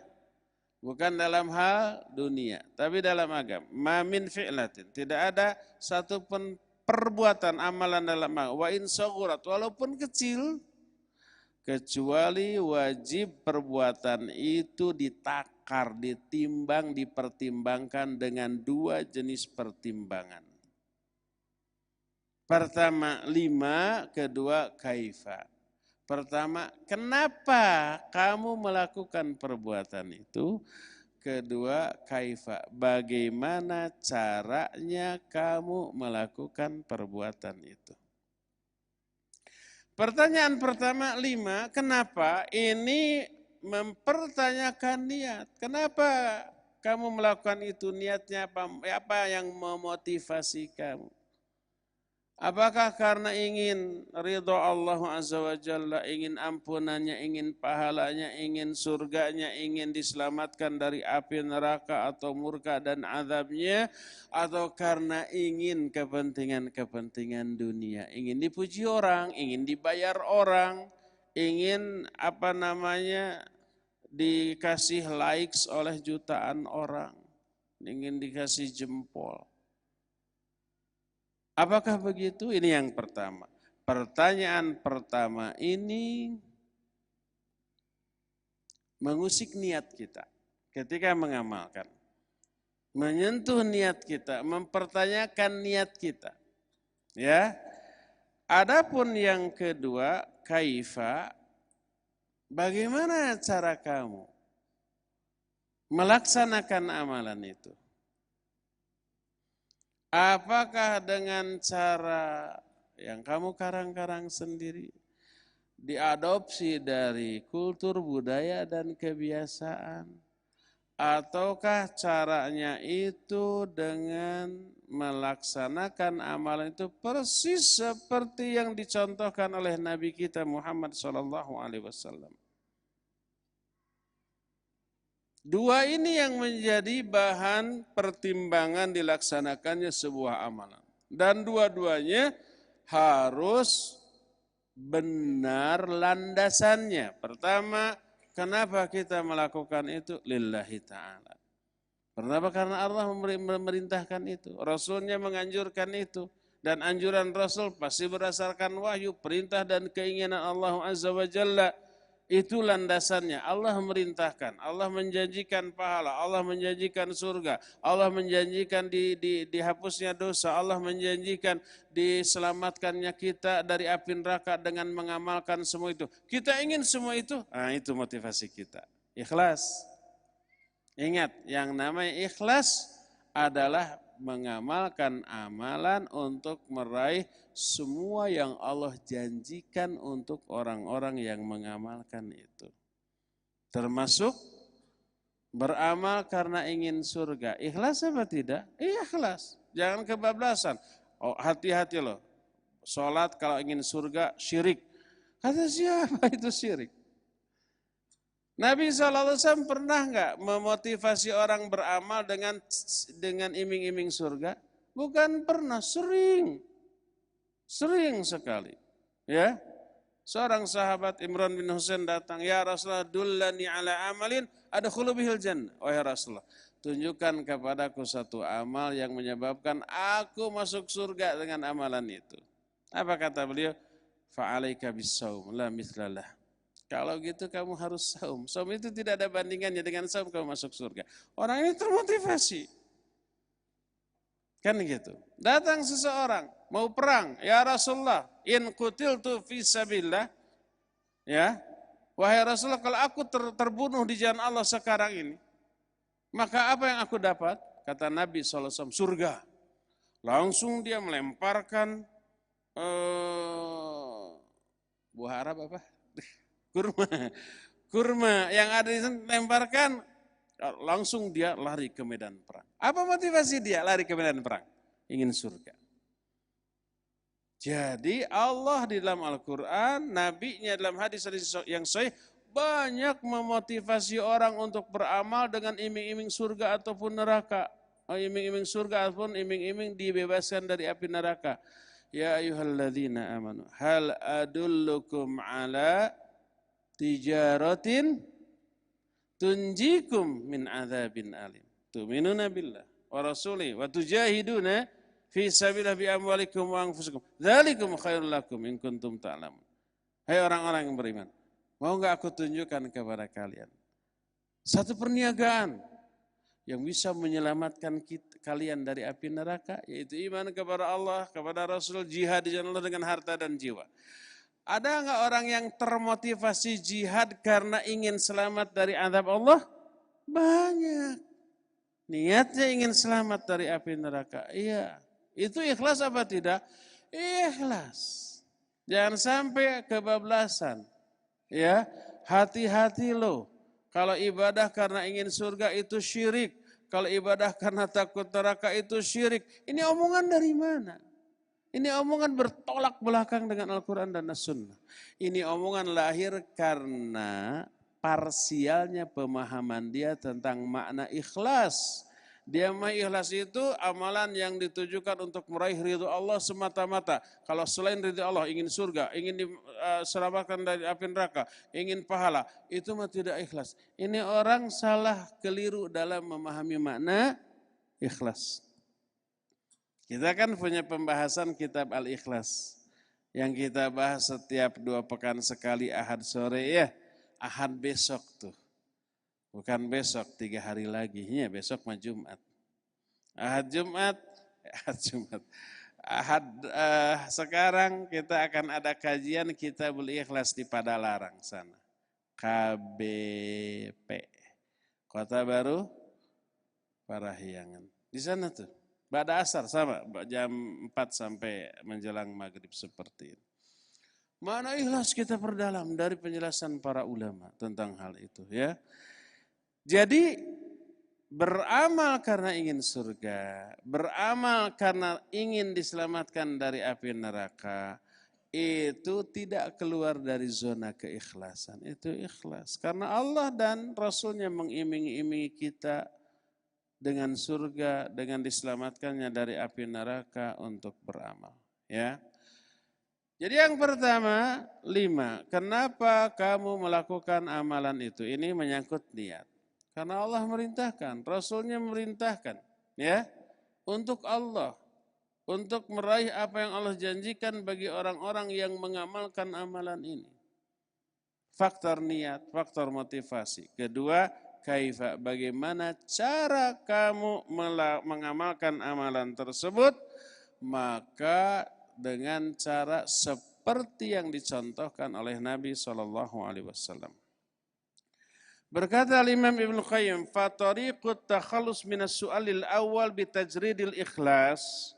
Bukan dalam hal dunia, tapi dalam agama. Ma min fi'latin. Tidak ada satupun perbuatan amalan dalam agama. Wa in saghurat, walaupun kecil, kecuali wajib perbuatan itu ditakar, ditimbang, dipertimbangkan dengan 2 jenis pertimbangan. Pertama 5, kedua kaifa. Pertama, kenapa kamu melakukan perbuatan itu? Kedua, kaifa. Bagaimana caranya kamu melakukan perbuatan itu? Pertanyaan pertama 5, kenapa? Ini mempertanyakan niat. Kenapa kamu melakukan itu? Niatnya apa? Apa yang memotivasi kamu? Apakah karena ingin ridha Allah Azza wa Jalla, ingin ampunannya, ingin pahalanya, ingin surganya, ingin diselamatkan dari api neraka atau murka dan azabnya, atau karena ingin kepentingan-kepentingan dunia, ingin dipuji orang, ingin dibayar orang, ingin dikasih likes oleh jutaan orang, ingin dikasih jempol. Apakah begitu? Ini yang pertama. Pertanyaan pertama ini mengusik niat kita ketika mengamalkan. Menyentuh niat kita, mempertanyakan niat kita. Ya. Adapun yang kedua, kaifa, bagaimana cara kamu melaksanakan amalan itu? Apakah dengan cara yang kamu karang-karang sendiri? diadopsi dari kultur, budaya, dan kebiasaan? Ataukah caranya itu dengan melaksanakan amalan itu persis seperti yang dicontohkan oleh Nabi kita Muhammad SAW. Dua ini yang menjadi bahan pertimbangan dilaksanakannya sebuah amalan. Dan dua-duanya harus benar landasannya. Pertama, kenapa kita melakukan itu? Lillahi ta'ala. Kenapa? Karena Allah memerintahkan itu. Rasulnya menganjurkan itu. Dan anjuran Rasul pasti berdasarkan wahyu, perintah dan keinginan Allah Azza wa Jalla. Itu landasannya. Allah memerintahkan, Allah menjanjikan pahala, Allah menjanjikan surga, Allah menjanjikan dihapusnya dosa, Allah menjanjikan diselamatkannya kita dari api neraka dengan mengamalkan semua itu. Kita ingin semua itu, itu motivasi kita. Ikhlas. Ingat, yang namanya ikhlas adalah mengamalkan amalan untuk meraih semua yang Allah janjikan untuk orang-orang yang mengamalkan itu. Termasuk beramal karena ingin surga. Ikhlas apa tidak? Ikhlas. Jangan kebablasan. Oh, hati-hati loh. Sholat kalau ingin surga syirik. Kata siapa itu syirik? Nabi SAW pernah enggak memotivasi orang beramal dengan iming-iming surga? Bukan pernah, sering sekali. Ya, seorang sahabat Imran bin Husain datang, ya Rasulullah, dullani ala amalin adkhulu bihil jannah. Wahai Rasulullah, tunjukkan kepadaku satu amal yang menyebabkan aku masuk surga dengan amalan itu. Apa kata beliau? Fa'alaika bis-shaum la mithlalah. Kalau gitu kamu harus saum. Saum itu tidak ada bandingannya, dengan saum kamu masuk surga. Orang ini termotivasi. Kan gitu. Datang seseorang mau perang, ya Rasulullah, in qutiltu fi sabilillah, ya. Wahai Rasulullah, kalau aku terbunuh di jalan Allah sekarang ini, maka apa yang aku dapat? Kata Nabi SAW, surga. Langsung dia melemparkan buah Arab apa? Kurma yang ada di sana lemparkan, langsung dia lari ke medan perang. Apa motivasi dia lari ke medan perang? Ingin surga. Jadi Allah di dalam Al-Quran, Nabi-Nya dalam hadis yang sahih, banyak memotivasi orang untuk beramal dengan iming-iming surga ataupun neraka. Iming-iming surga ataupun iming-iming dibebaskan dari api neraka. Ya ayyuhalladzina amanu, hal adullukum ala tijaratin tunjikum min adzabin alim. Tu'minuna billah wa rasuli wa tujahiduna fi sabilillah bi amwalikum wa anfusikum. Dzalikum khairul lakum in kuntum ta'lamun. Hai orang-orang yang beriman, mau enggak aku tunjukkan kepada kalian satu perniagaan yang bisa menyelamatkan kalian dari api neraka, yaitu iman kepada Allah, kepada Rasul, jihad di jalan Allah dengan harta dan jiwa. Ada enggak orang yang termotivasi jihad karena ingin selamat dari azab Allah? Banyak. Niatnya ingin selamat dari api neraka. Iya. Itu ikhlas apa tidak? Ikhlas. Jangan sampai kebablasan. Ya, hati-hati loh. Kalau ibadah karena ingin surga itu syirik. Kalau ibadah karena takut neraka itu syirik. Ini omongan dari mana? Ini omongan bertolak belakang dengan Al-Quran dan As-Sunnah. Ini omongan lahir karena parsialnya pemahaman dia tentang makna ikhlas. Dia mah ikhlas itu amalan yang ditujukan untuk meraih ridho Allah semata-mata. Kalau selain ridho Allah, ingin surga, ingin diselamatkan dari api neraka, ingin pahala, itu mah tidak ikhlas. Ini orang salah keliru dalam memahami makna ikhlas. Kita kan punya pembahasan kitab Al-Ikhlas yang kita bahas setiap 2 pekan sekali Ahad sore ya. Ahad besok tuh. Bukan besok, 3 hari lagi. Ya, besok mah Jumat. Ahad Jumat. Ahad sekarang kita akan ada kajian Kitabul Ikhlas di Padalarang sana. KBP. Kota Baru Parahyangan. Di sana tuh. Ba'da asar sama, jam 4 sampai menjelang maghrib seperti ini. Makna ikhlas kita perdalam dari penjelasan para ulama tentang hal itu ya. Jadi beramal karena ingin surga, beramal karena ingin diselamatkan dari api neraka, itu tidak keluar dari zona keikhlasan. Itu ikhlas. Karena Allah dan Rasulnya mengiming-imingi kita dengan surga, dengan diselamatkannya dari api neraka untuk beramal. Ya. Jadi yang pertama, 5. Kenapa kamu melakukan amalan itu? Ini menyangkut niat. Karena Allah merintahkan, Rasulnya merintahkan. Ya, untuk Allah. Untuk meraih apa yang Allah janjikan bagi orang-orang yang mengamalkan amalan ini. Faktor niat, faktor motivasi. Kedua, kaifa, bagaimana cara kamu mengamalkan amalan tersebut? Maka dengan cara seperti yang dicontohkan oleh Nabi SAW. Berkata Imam Ibnu Qayyim, "Fatariqut takhallus minas su'alil awal bitajridil ikhlas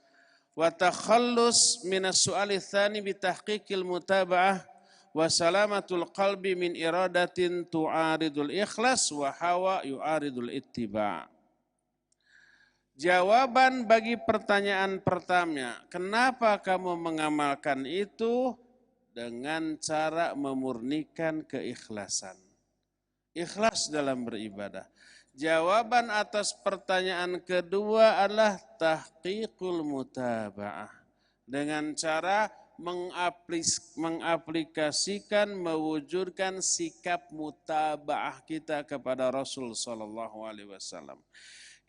wa takhallus minas su'alil tsani bitahqiqil mutaba'ah wa salamatul qalbi min iradatin tu'aridul ikhlas wa hawa yu'aridul ittiba'." Jawaban bagi pertanyaan pertama, kenapa kamu mengamalkan itu? Dengan cara memurnikan keikhlasan. Ikhlas dalam beribadah. Jawaban atas pertanyaan kedua adalah tahqiqul mutaba'ah. Dengan cara mengaplikasikan, mewujudkan sikap mutaba'ah kita kepada Rasul sallallahu alaihi wasallam.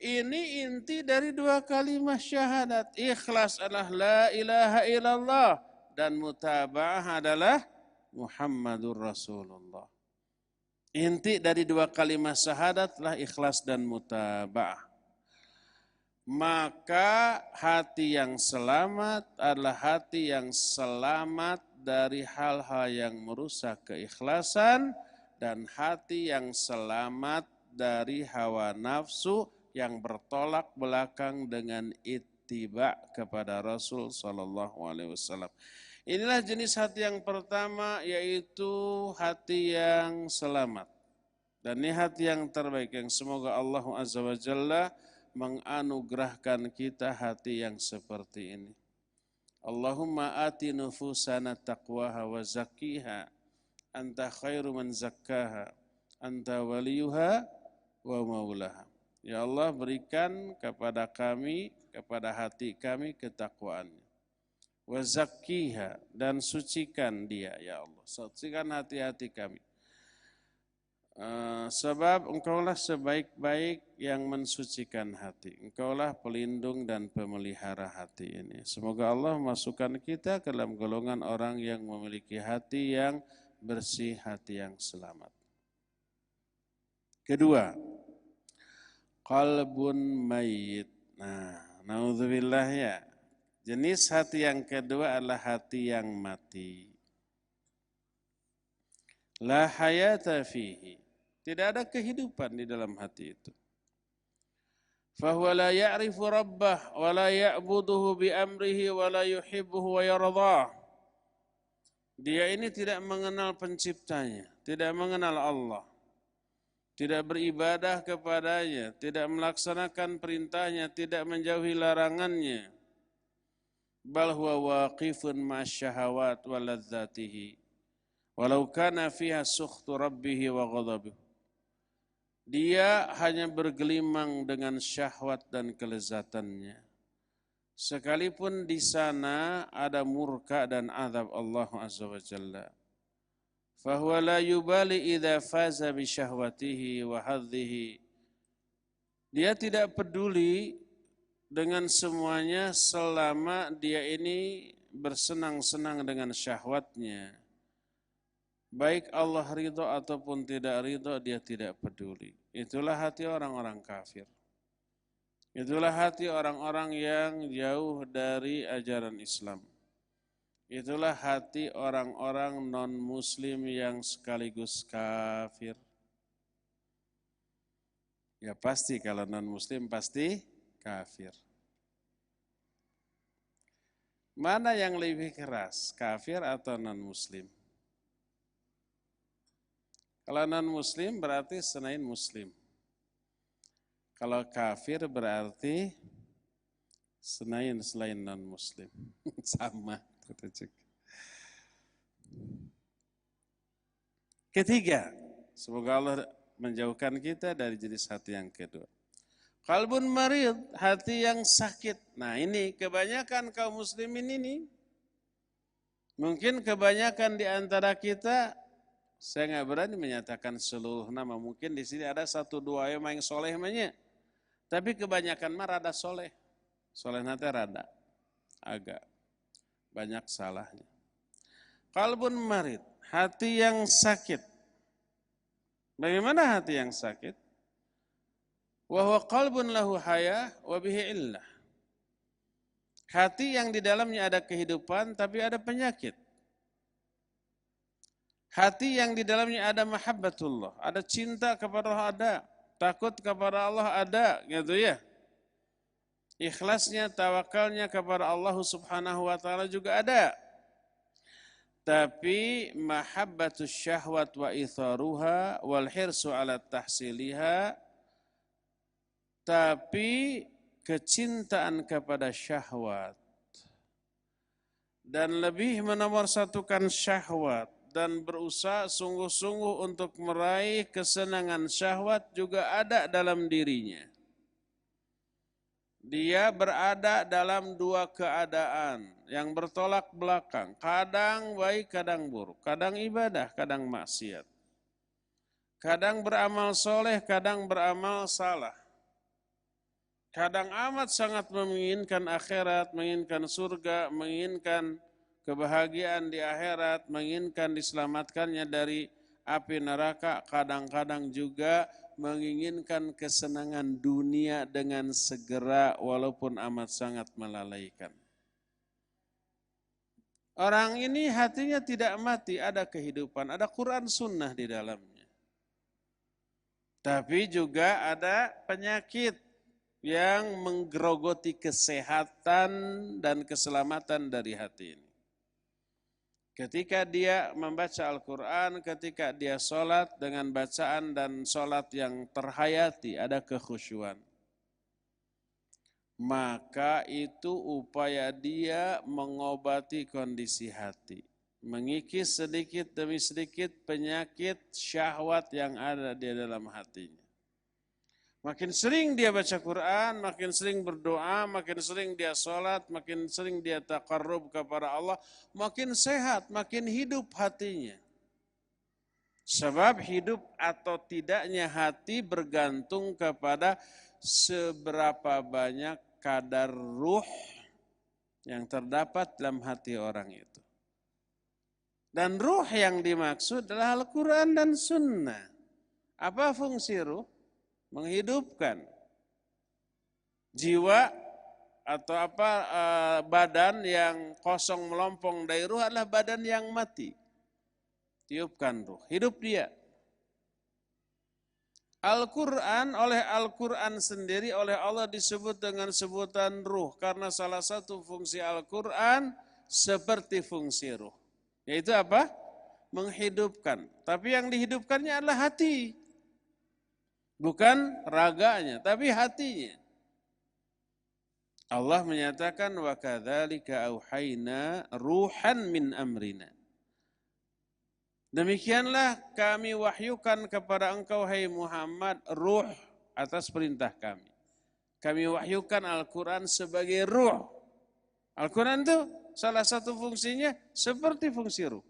Ini inti dari 2 kalimat syahadat. Ikhlas adalah la ilaha illallah dan mutaba'ah adalah Muhammadur Rasulullah. Inti dari 2 kalimat syahadat adalah ikhlas dan mutaba'ah. Maka hati yang selamat adalah hati yang selamat dari hal-hal yang merusak keikhlasan dan hati yang selamat dari hawa nafsu yang bertolak belakang dengan ittiba kepada Rasul sallallahu alaihi wasallam. Inilah jenis hati yang pertama, yaitu hati yang selamat. Dan ini hati yang terbaik yang semoga Allah Azza wa Jalla menganugerahkan kita hati yang seperti ini. Allahumma ati nufusana taqwaha wa zakkiha anta khairu man zakkaha anta waliyuha wa maulaha. Ya Allah, berikan kepada kami, kepada hati kami ketakwaan-Nya. Wa zakkiha, dan sucikan dia, ya Allah. Sucikan hati-hati kami. Sebab Engkaulah sebaik-baik yang mensucikan hati. Engkaulah pelindung dan pemelihara hati ini. Semoga Allah masukkan kita ke dalam golongan orang yang memiliki hati yang bersih, hati yang selamat. Kedua, qalbun mayyit. Naudzubillah ya. Jenis hati yang kedua adalah hati yang mati. La hayata fihi. Tidak ada kehidupan di dalam hati itu. Fahuwa la ya'rifu rabbah wa la ya'buduhu bi amrihi wa la yuhibbuhu wa yardah. Dia ini tidak mengenal penciptanya, tidak mengenal Allah. Tidak beribadah kepadanya, tidak melaksanakan perintahnya, tidak menjauhi larangannya. Bal huwa waqifun ma'asyahawat wa ladzatihi. Walau kana fiha sukhtu rabbihi wa ghadabuh. Dia hanya bergelimang dengan syahwat dan kelezatannya. Sekalipun di sana ada murka dan azab Allah Azza wa Jalla. Fahuwa la yubali idza faza bi syahwatihi wa hadhihi. Dia tidak peduli dengan semuanya selama dia ini bersenang-senang dengan syahwatnya. Baik Allah ridho ataupun tidak ridho, dia tidak peduli. Itulah hati orang-orang kafir. Itulah hati orang-orang yang jauh dari ajaran Islam. Itulah hati orang-orang non-muslim yang sekaligus kafir. Ya pasti kalau non-muslim pasti kafir. Mana yang lebih keras, kafir atau non-muslim? Kalau non-muslim berarti selain muslim. Kalau kafir berarti selain non-muslim. Sama. Ketiga, semoga Allah menjauhkan kita dari jenis hati yang kedua. Qalbun marid, hati yang sakit. Nah ini kebanyakan kaum muslimin ini, mungkin kebanyakan di antara kita, saya nggak berani menyatakan seluruh nama. Mungkin di sini ada satu dua yang soleh namanya. Tapi kebanyakan mah rada soleh. Soleh nanti rada. Agak banyak salahnya. Qalbun marid, hati yang sakit. Bagaimana hati yang sakit? Wa huwa qalbun lahu haya wa bihi illah. Hati yang di dalamnya ada kehidupan tapi ada penyakit. Hati yang di dalamnya ada mahabbatullah, ada cinta kepada Allah ada, takut kepada Allah ada, gitu ya. Ikhlasnya, tawakalnya kepada Allah Subhanahu wa taala juga ada. Tapi mahabbatus syahwat wa itharuha wal hirsu ala tahsiliha, tapi kecintaan kepada syahwat dan lebih menomorsatukan syahwat dan berusaha sungguh-sungguh untuk meraih kesenangan syahwat juga ada dalam dirinya. Dia berada dalam dua keadaan yang bertolak belakang, kadang baik, kadang buruk, kadang ibadah, kadang maksiat. Kadang beramal soleh, kadang beramal salah. Kadang amat sangat menginginkan akhirat, menginginkan surga, menginginkan kebahagiaan di akhirat, menginginkan diselamatkannya dari api neraka. Kadang-kadang juga menginginkan kesenangan dunia dengan segera walaupun amat sangat melalaikan. Orang ini hatinya tidak mati, ada kehidupan, ada Quran Sunnah di dalamnya. Tapi juga ada penyakit yang menggerogoti kesehatan dan keselamatan dari hati ini. Ketika dia membaca Al-Quran, ketika dia sholat dengan bacaan dan sholat yang terhayati, ada kekhusyuan. Maka itu upaya dia mengobati kondisi hati. Mengikis sedikit demi sedikit penyakit syahwat yang ada di dalam hatinya. Makin sering dia baca Quran, makin sering berdoa, makin sering dia sholat, makin sering dia taqarrub kepada Allah, makin sehat, makin hidup hatinya. Sebab hidup atau tidaknya hati bergantung kepada seberapa banyak kadar ruh yang terdapat dalam hati orang itu. Dan ruh yang dimaksud adalah Al-Quran dan Sunnah. Apa fungsi ruh? Menghidupkan jiwa atau badan yang kosong melompong dari ruh adalah badan yang mati. Tiupkan ruh, hidup dia. Al-Quran, oleh Al-Quran sendiri oleh Allah disebut dengan sebutan ruh karena salah satu fungsi Al-Quran seperti fungsi ruh. Yaitu apa? Menghidupkan. Tapi yang dihidupkannya adalah hati. Bukan raganya, tapi hatinya. Allah menyatakan wa kadzalika auhayna ruhan min amrina. Demikianlah kami wahyukan kepada engkau hai Muhammad ruh atas perintah kami. Kami wahyukan Al-Quran sebagai ruh. Al-Quran itu salah satu fungsinya seperti fungsi ruh.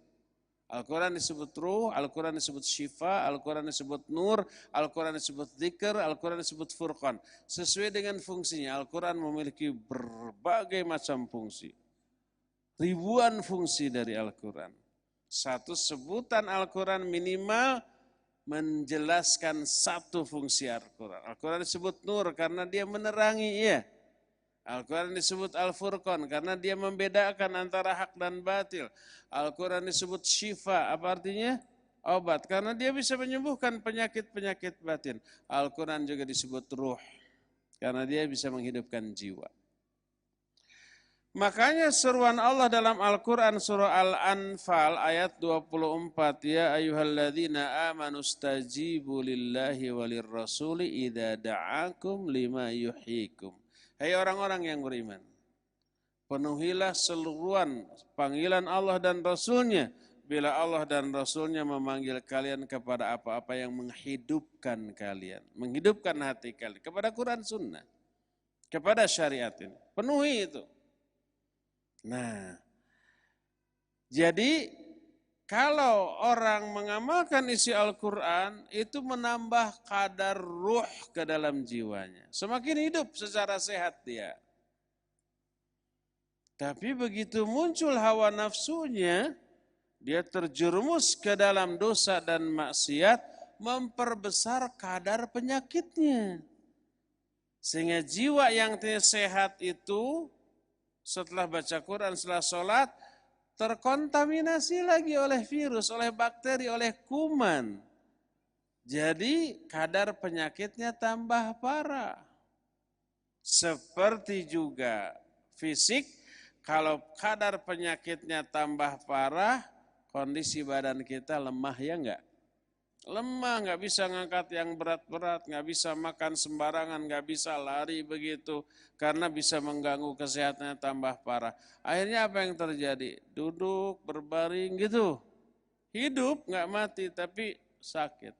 Al-Quran disebut ruh, Al-Quran disebut syifa, Al-Quran disebut nur, Al-Quran disebut dzikir, Al-Quran disebut furqan. Sesuai dengan fungsinya, Al-Quran memiliki berbagai macam fungsi. Ribuan fungsi dari Al-Quran. Satu sebutan Al-Quran minimal menjelaskan satu fungsi Al-Quran. Al-Quran disebut nur karena dia menerangi, ya. Al-Quran disebut Al-Furqan karena dia membedakan antara hak dan batil. Al-Quran disebut syifa, apa artinya? Obat, karena dia bisa menyembuhkan penyakit-penyakit batin. Al-Quran juga disebut ruh, karena dia bisa menghidupkan jiwa. Makanya seruan Allah dalam Al-Quran surah Al-Anfal ayat 24, ya ayyuhalladzina amanu stajibu lillahi walir rasuli idza da'akum lima yuhyikum. Hai orang-orang yang beriman, penuhilah seluruhan panggilan Allah dan Rasulnya bila Allah dan Rasulnya memanggil kalian kepada apa-apa yang menghidupkan kalian, menghidupkan hati kalian, kepada Quran Sunnah, kepada syariat ini. Penuhi itu. Nah, jadi kalau orang mengamalkan isi Al-Quran, itu menambah kadar ruh ke dalam jiwanya. Semakin hidup secara sehat dia. Tapi begitu muncul hawa nafsunya, dia terjerumus ke dalam dosa dan maksiat, memperbesar kadar penyakitnya. Sehingga jiwa yang sehat itu, setelah baca Quran, setelah sholat, terkontaminasi lagi oleh virus, oleh bakteri, oleh kuman. Jadi kadar penyakitnya tambah parah. Seperti juga fisik, kalau kadar penyakitnya tambah parah, kondisi badan kita lemah ya enggak? Lemah, nggak bisa ngangkat yang berat-berat, nggak bisa makan sembarangan, nggak bisa lari begitu, karena bisa mengganggu kesehatannya tambah parah. Akhirnya apa yang terjadi? Duduk, berbaring gitu. Hidup nggak mati, tapi sakit.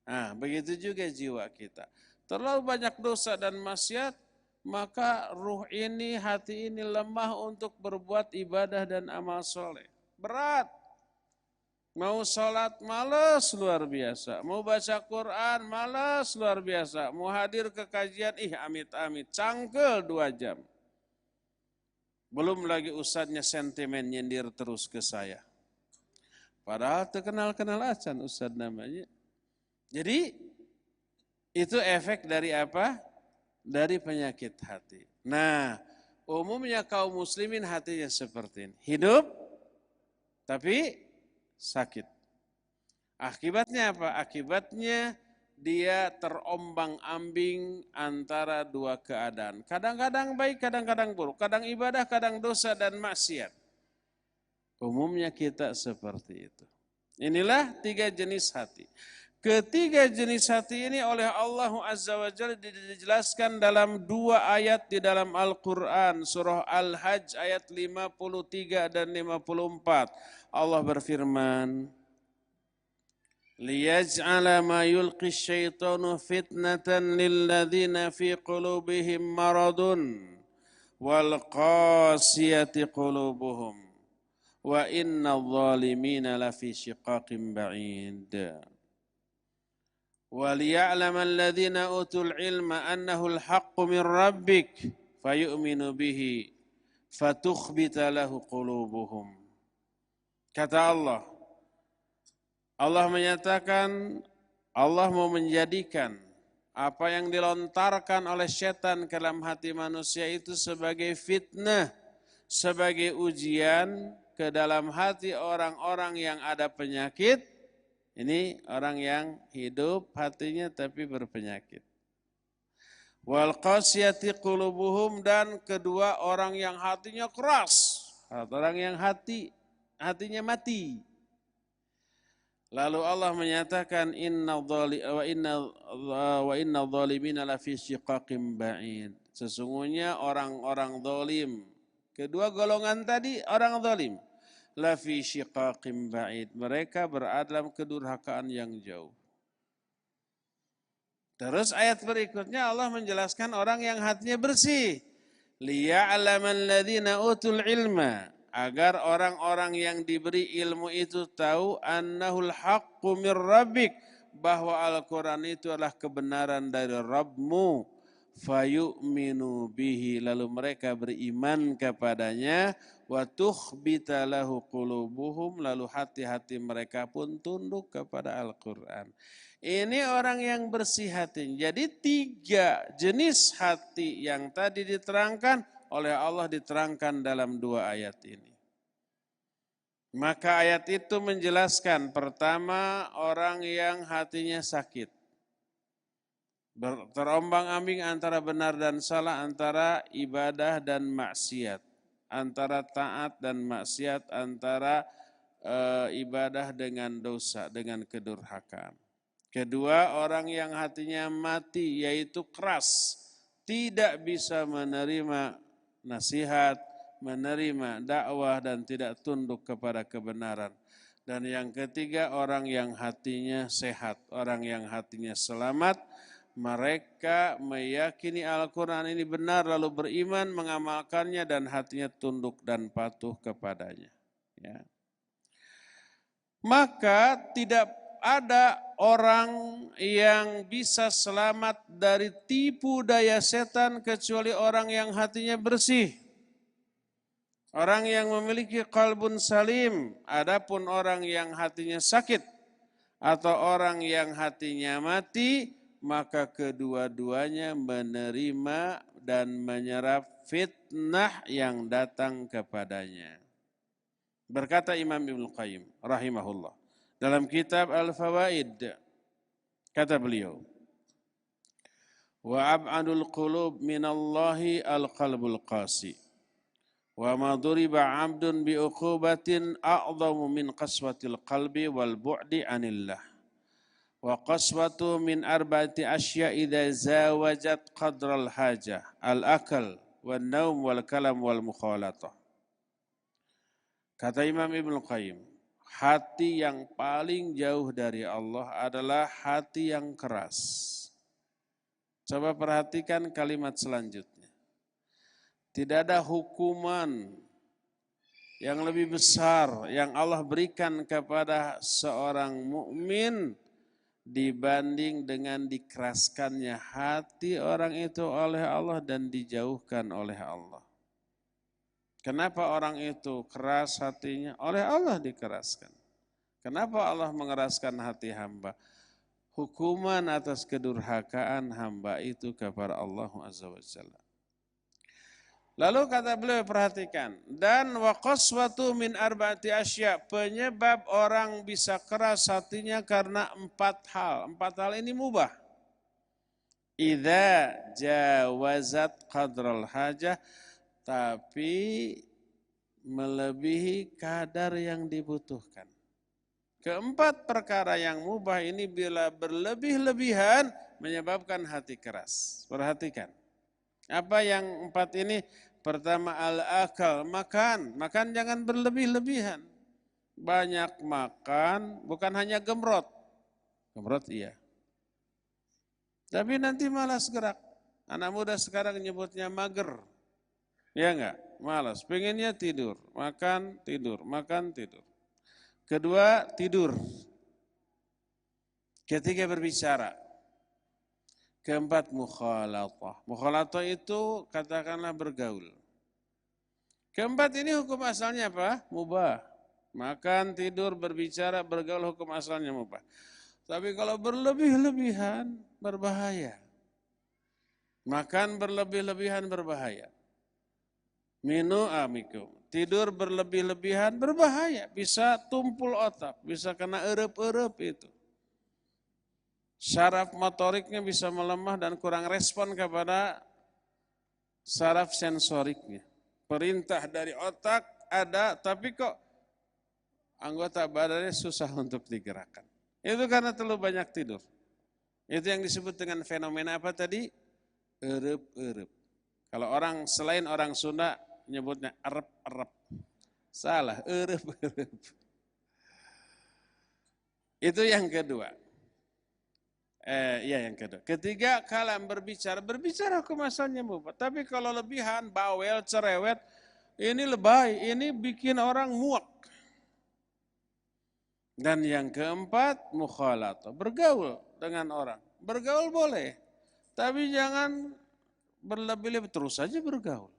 Nah, begitu juga jiwa kita. Terlalu banyak dosa dan maksiat, maka ruh ini, hati ini lemah untuk berbuat ibadah dan amal soleh. Berat. Mau sholat malas luar biasa, mau baca Quran malas luar biasa, mau hadir ke kajian amit-amit, cangkel 2 jam. Belum lagi ustadznya sentimen nyindir terus ke saya. Padahal terkenal-kenal acan ustadz namanya. Jadi itu efek dari apa? Dari penyakit hati. Nah, umumnya kaum muslimin hatinya seperti ini. Hidup tapi sakit. Akibatnya apa? Akibatnya dia terombang-ambing antara 2 keadaan. Kadang-kadang baik, kadang-kadang buruk. Kadang ibadah, kadang dosa dan maksiat. Umumnya kita seperti itu. Inilah 3 jenis hati. Ketiga jenis hati ini oleh Allah Azza wa Jalla dijelaskan dalam 2 ayat di dalam Al-Quran. Surah Al-Hajj ayat 53 dan 54. Allah berfirman, liyaj'ala ma yulqi syaitanu fitnatan lilladzina fi qulubihim maradun wal qasiyati qulubuhum wa innal zalimina lafi shiqaqin ba'id. وَلِيَعْلَمَ الَّذِينَ أُوتُوا الْعِلْمَ أَنَّهُ الْحَقُّ مِنْ رَبِّكَ فَيُؤْمِنُ بِهِ فَتُخْبِتَ لَهُ قُلُوبُهُمْ. Kata Allah, Allah menyatakan, Allah mau menjadikan apa yang dilontarkan oleh setan ke dalam hati manusia itu sebagai fitnah, sebagai ujian ke dalam hati orang-orang yang ada penyakit. Ini orang yang hidup hatinya tapi berpenyakit. Wal qasiyati qulubuhum, dan kedua orang yang hatinya keras, orang yang hatinya mati. Lalu Allah menyatakan inna zalimina lafi syiqaqim ba'id. Sesungguhnya orang-orang zalim, kedua golongan tadi orang zalim, lafi syiqaqim ba'id, mereka berada dalam kedurhakaan yang jauh. Terus ayat berikutnya Allah menjelaskan orang yang hatinya bersih. Liya'lamal ladzina utul ilma, agar orang-orang yang diberi ilmu itu tahu annahul haqqu mir rabbik, bahwa Al-Quran itu adalah kebenaran dari Rabbmu. Fayu'minu bihi, lalu mereka beriman kepadanya. Wa tukhbita lahu qulubuhum, lalu hati-hati mereka pun tunduk kepada Al-Quran. Ini orang yang bersih hati. Jadi 3 jenis hati yang tadi diterangkan oleh Allah diterangkan dalam 2 ayat ini. Maka ayat itu menjelaskan, pertama orang yang hatinya sakit, terombang-ambing antara benar dan salah, antara ibadah dan maksiat. antara taat dan maksiat, antara ibadah dengan dosa, dengan kedurhakaan. Kedua, orang yang hatinya mati, yaitu keras, tidak bisa menerima nasihat, menerima dakwah dan tidak tunduk kepada kebenaran. Dan yang ketiga, orang yang hatinya sehat, orang yang hatinya selamat, mereka meyakini Al-Quran ini benar lalu beriman, mengamalkannya dan hatinya tunduk dan patuh kepadanya. Ya. Maka tidak ada orang yang bisa selamat dari tipu daya setan kecuali orang yang hatinya bersih. Orang yang memiliki qalbun salim, adapun orang yang hatinya sakit atau orang yang hatinya mati, maka kedua-duanya menerima dan menyerap fitnah yang datang kepadanya. Berkata Imam Ibnu Qayyim rahimahullah dalam kitab Al-Fawaid, kata beliau, wa ab'adul qulub minallahi al-qalbul qasi. Wa ma duriba 'abdun bi uqubatin a'dhamu min qaswatil qalbi wal bu'di 'anillah. Wa qaswatu min arba'ati asya' idza zawajat qadral hajah al-akal wan naum wal kalam wal mukhalatah. Kata Imam Ibnu Qayyim, hati yang paling jauh dari Allah adalah hati yang keras. Coba perhatikan kalimat selanjutnya. Tidak ada hukuman yang lebih besar yang Allah berikan kepada seorang mukmin dibanding dengan dikeraskannya hati orang itu oleh Allah dan dijauhkan oleh Allah. Kenapa orang itu keras hatinya? Oleh Allah dikeraskan. Kenapa Allah mengeraskan hati hamba? Hukuman atas kedurhakaan hamba itu kepada Allah Azza wa Jalla. Lalu kata beliau, perhatikan, dan wa qaswatu min arba'ati asya, penyebab orang bisa keras hatinya karena 4 hal. 4 hal ini mubah. Idza jawazat qadral hajah, tapi melebihi kadar yang dibutuhkan. Keempat perkara yang mubah ini bila berlebih-lebihan menyebabkan hati keras. Perhatikan. Apa yang 4 ini? Pertama al-akal, makan. Makan jangan berlebih-lebihan. Banyak makan, bukan hanya gemrot. Gemrot iya. Tapi nanti malas gerak. Anak muda sekarang nyebutnya mager. Ya enggak? Malas. Pengennya tidur. Makan, tidur. Makan, tidur. Kedua, tidur. Ketiga, berbicara. Keempat, mukhalatah. Mukhalatah itu katakanlah bergaul. Keempat ini hukum asalnya apa? Mubah. Makan, tidur, berbicara, bergaul hukum asalnya mubah. Tapi kalau berlebih-lebihan berbahaya. Makan berlebih-lebihan berbahaya. Tidur berlebih-lebihan berbahaya. Bisa tumpul otak, bisa kena erep-erep itu. Syaraf motoriknya bisa melemah dan kurang respon kepada syaraf sensoriknya. Perintah dari otak ada, tapi kok anggota badannya susah untuk digerakkan. Itu karena terlalu banyak tidur. Itu yang disebut dengan fenomena apa tadi? Erep-erep. Kalau orang selain orang Sunda nyebutnya erep-erep. Salah, erep-erep. Itu yang kedua. Yang kedua. Ketiga, kalam berbicara. Berbicara kemasannya mubah. Tapi kalau lebihan, bawel, cerewet, ini lebay, ini bikin orang muak. Dan yang keempat, mukhalatah. Bergaul dengan orang. Bergaul boleh. Tapi jangan berlebih-lebih, terus saja bergaul.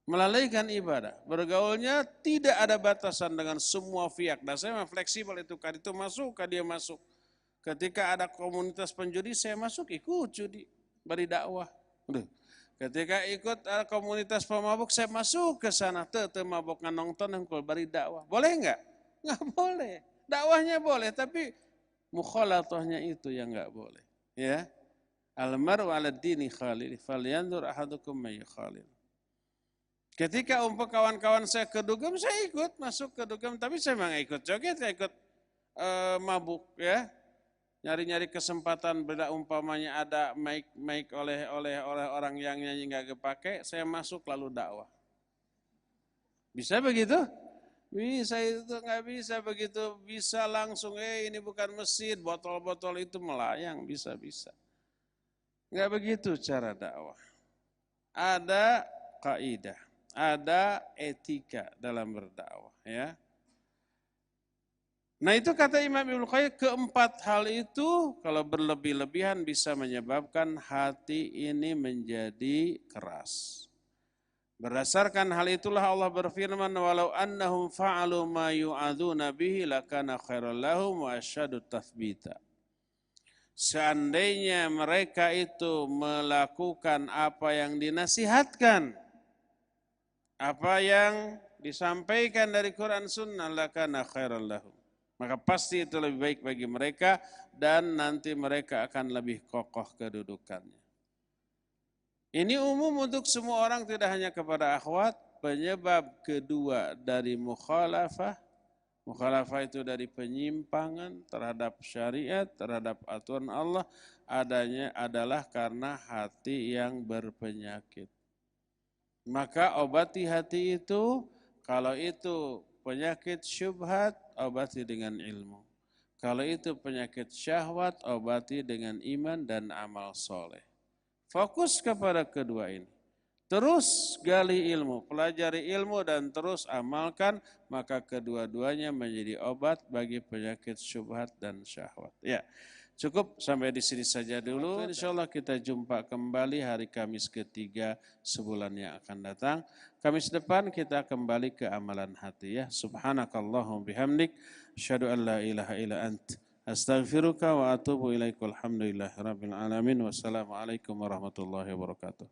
Melalaikan ibadah. Bergaulnya tidak ada batasan dengan semua pihak. Dan saya memang fleksibel itu. Kan itu masuk, kan dia masuk. Ketika ada komunitas penjudi, saya masuk ikut judi, beri dakwah. Ketika ikut komunitas pemabuk, saya masuk ke sana, mabuk nonton hengkul beri dakwah. Boleh enggak? Enggak boleh. Dakwahnya boleh, tapi mukhalatahnya itu yang enggak boleh. Ya. Al-mar'u 'ala dini khalil, falyanzur ahadukum may khalil. Ketika kawan-kawan saya ke dugem, saya ikut masuk ke dugem, tapi saya memang ikut joget, saya ikut mabuk ya. Nyari-nyari kesempatan beda umpamanya ada mic oleh orang yang nyanyi nggak kepake, saya masuk lalu dakwah. Bisa begitu? Bisa, itu nggak bisa begitu, bisa langsung ini bukan masjid, botol-botol itu melayang, bisa. Nggak begitu cara dakwah. Ada kaidah, ada etika dalam berdakwah ya. Nah itu kata Imam Ibnu Qayyim, keempat hal itu kalau berlebih-lebihan bisa menyebabkan hati ini menjadi keras. Berdasarkan hal itulah Allah berfirman, walau annahum fa'alu ma yu'adzuna bihi lakana khairal lahum wa asyaddu tathbita. Seandainya mereka itu melakukan apa yang dinasihatkan, apa yang disampaikan dari Quran Sunnah, lakana khairal lahum, maka pasti itu lebih baik bagi mereka dan nanti mereka akan lebih kokoh kedudukannya. Ini umum untuk semua orang, tidak hanya kepada akhwat. Penyebab kedua dari mukhalafah itu dari penyimpangan terhadap syariat, terhadap aturan Allah, adanya adalah karena hati yang berpenyakit. Maka obati hati itu, kalau itu penyakit syubhat, obati dengan ilmu. Kalau itu penyakit syahwat, obati dengan iman dan amal soleh. Fokus kepada kedua ini. Terus gali ilmu, pelajari ilmu dan terus amalkan, maka kedua-duanya menjadi obat bagi penyakit syubhat dan syahwat. Ya, cukup sampai di sini saja dulu. Insyaallah kita jumpa kembali hari Kamis ketiga sebulan yang akan datang. Kamis depan kita kembali ke amalan hati ya. Subhanakallahumma bihamdik, asyhadu an la ilaha illa ant, astaghfiruka wa atubu ilaika. Alhamdulillahirabbil alamin. Wassalamualaikum warahmatullahi wabarakatuh.